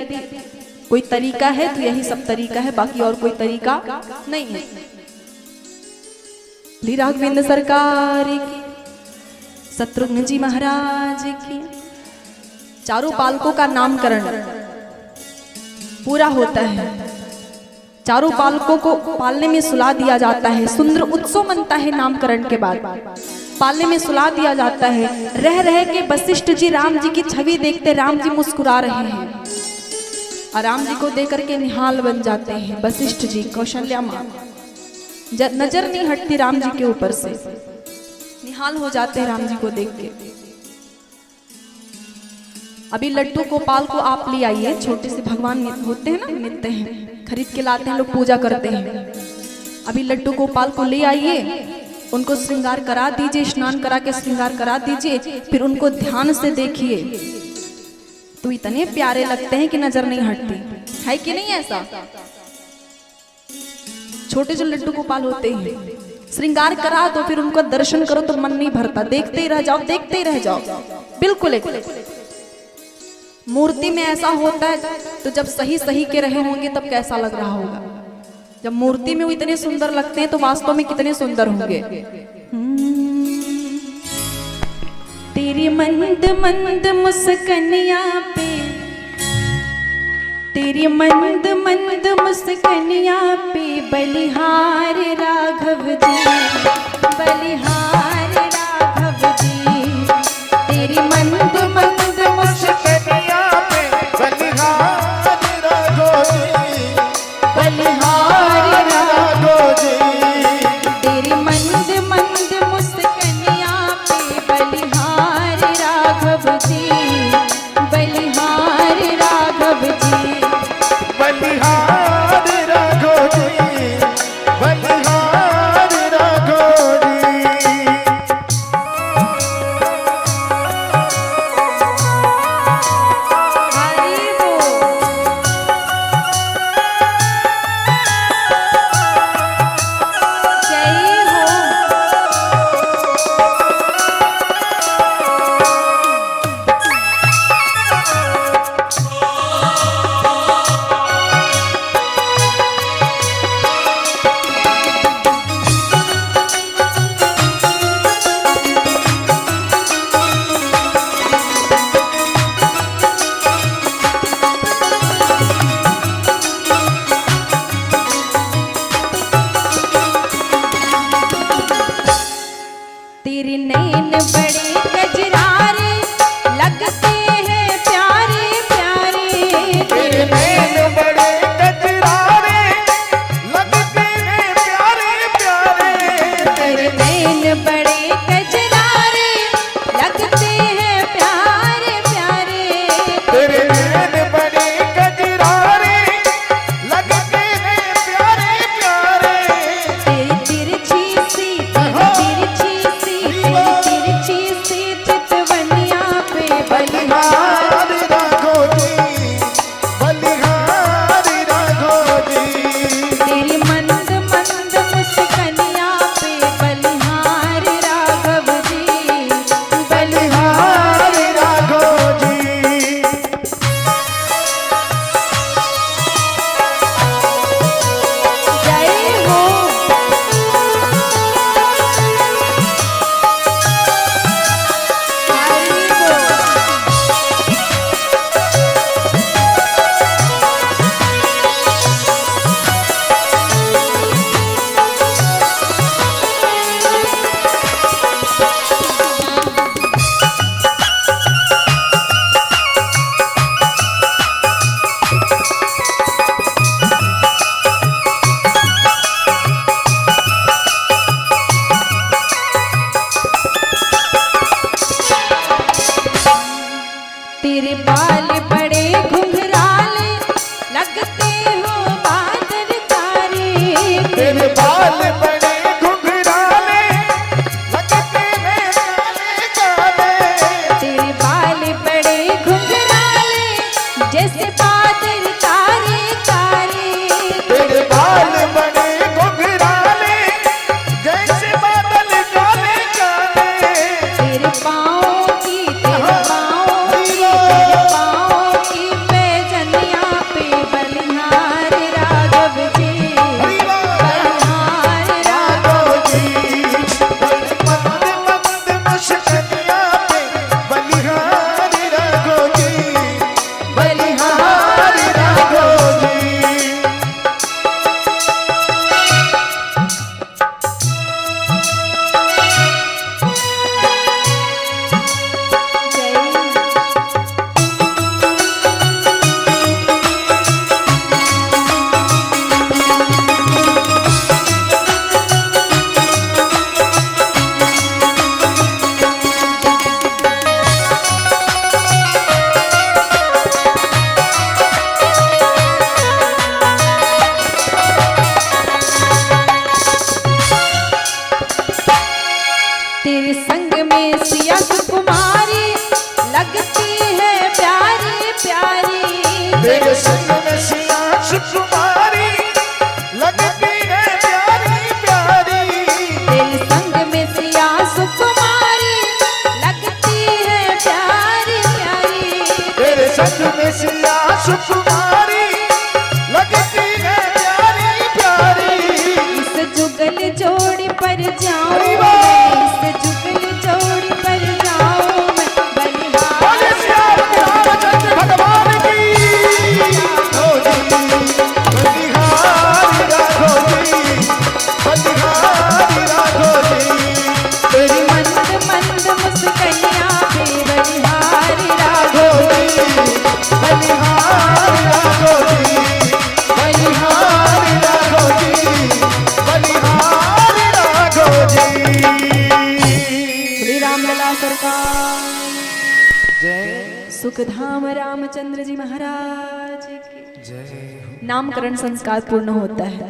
कोई तरीका है तो यही सब तरीका है, बाकी और कोई तरीका नहीं है। श्री राघवेंद्र सरकार की, शत्रुघ्न जी महाराज की। चारों बालकों का नामकरण पूरा होता है, चारों बालकों को पालने में सुला दिया जाता है, सुंदर उत्सव मनता है नामकरण के बाद, पालने में सुला दिया जाता है। रह रह के वशिष्ठ जी राम जी की छवि देखते, राम जी मुस्कुरा रहे हैं और राम जी को देख करके निहाल बन जाते हैं। वशिष्ठ जी, कौशल्या माँ, नजर नहीं हटती राम जी के ऊपर से, निहाल हो जाते हैं राम जी को देख के। अभी लड्डू गोपाल को आप ले आइए, छोटे से भगवान होते हैं ना, मिलते हैं, खरीद के लाते हैं, लोग पूजा करते हैं। अभी लड्डू गोपाल को ले आइए, उनको श्रृंगार करा दीजिए, स्नान करा के श्रृंगार करा दीजिए, फिर उनको ध्यान से देखिए तो इतने प्यारे लगते हैं कि नजर नहीं हटती है कि नहीं? ऐसा छोटे जो लड्डू गोपाल होते हैं, श्रृंगार करा तो फिर उनको दर्शन करो तो मन नहीं भरता, देखते ही रह जाओ, देखते ही रह जाओ। बिल्कुल मूर्ति में ऐसा होता है, तो जब सही सही के रहे होंगे तब कैसा लग रहा होगा? जब मूर्ति में वो इतने सुंदर लगते हैं तो वास्तव में कितने सुंदर होंगे। तेरी मंद मंद मुस्कनिया पे, तेरी मंद मंद मुस्कनिया पे बलिहार राघव जी, बलिहार राघव जी। तेरी मंद मंद मुस्कनिया पे बलिहार राघव जी, बलिहार राघव जी। तेरी मंद मंद मुस्कनिया पे बलिहार राघव जी, बलिहार राघव जी, बलिहार राघव जी, बलिहार राघव जी। जैसे बादल तारे तारे, तेरे बाल बड़े घुंघराले जैसे बादल काले काले। तेरे पाँव की पैजनिया पे बलिहार राघव जी, बलिहार राघव जी। मंद मंद मुस्कनिया पे बलिहारी राघो जी, बलिहारी राघो जी। तेरे संग में सिया कुमारी लगती है प्यारी प्यारी, तेरे संग में सिया सुकुमारी लगती है प्यारी प्यारी। तेरे संग में सिया सुकुमारी लगती है प्यारी प्यारी। तेरे संग में सिया सुकुमारी लगती है प्यारी प्यारी। इस जुगल जोड़ी पर जाऊं अरे मैं, वाह! इस जुगल जोड़ी पर जाऊं मैं, बलिहार बोले सिया रामचंद्र भगवान की राघो जी, बलिहारी राघो जी, बलिहारी राघो जी। तेरी मंद मंद मुस्कनिया पे बलिहार राघव जी, बलिहारी राघो जी, बलिहारी राघो जी, बलिहारी राघो जी। श्री रामलला सरकार, जय सुखधाम रामचंद्र जी महाराज की जय। नामकरण संस्कार पूर्ण होता है।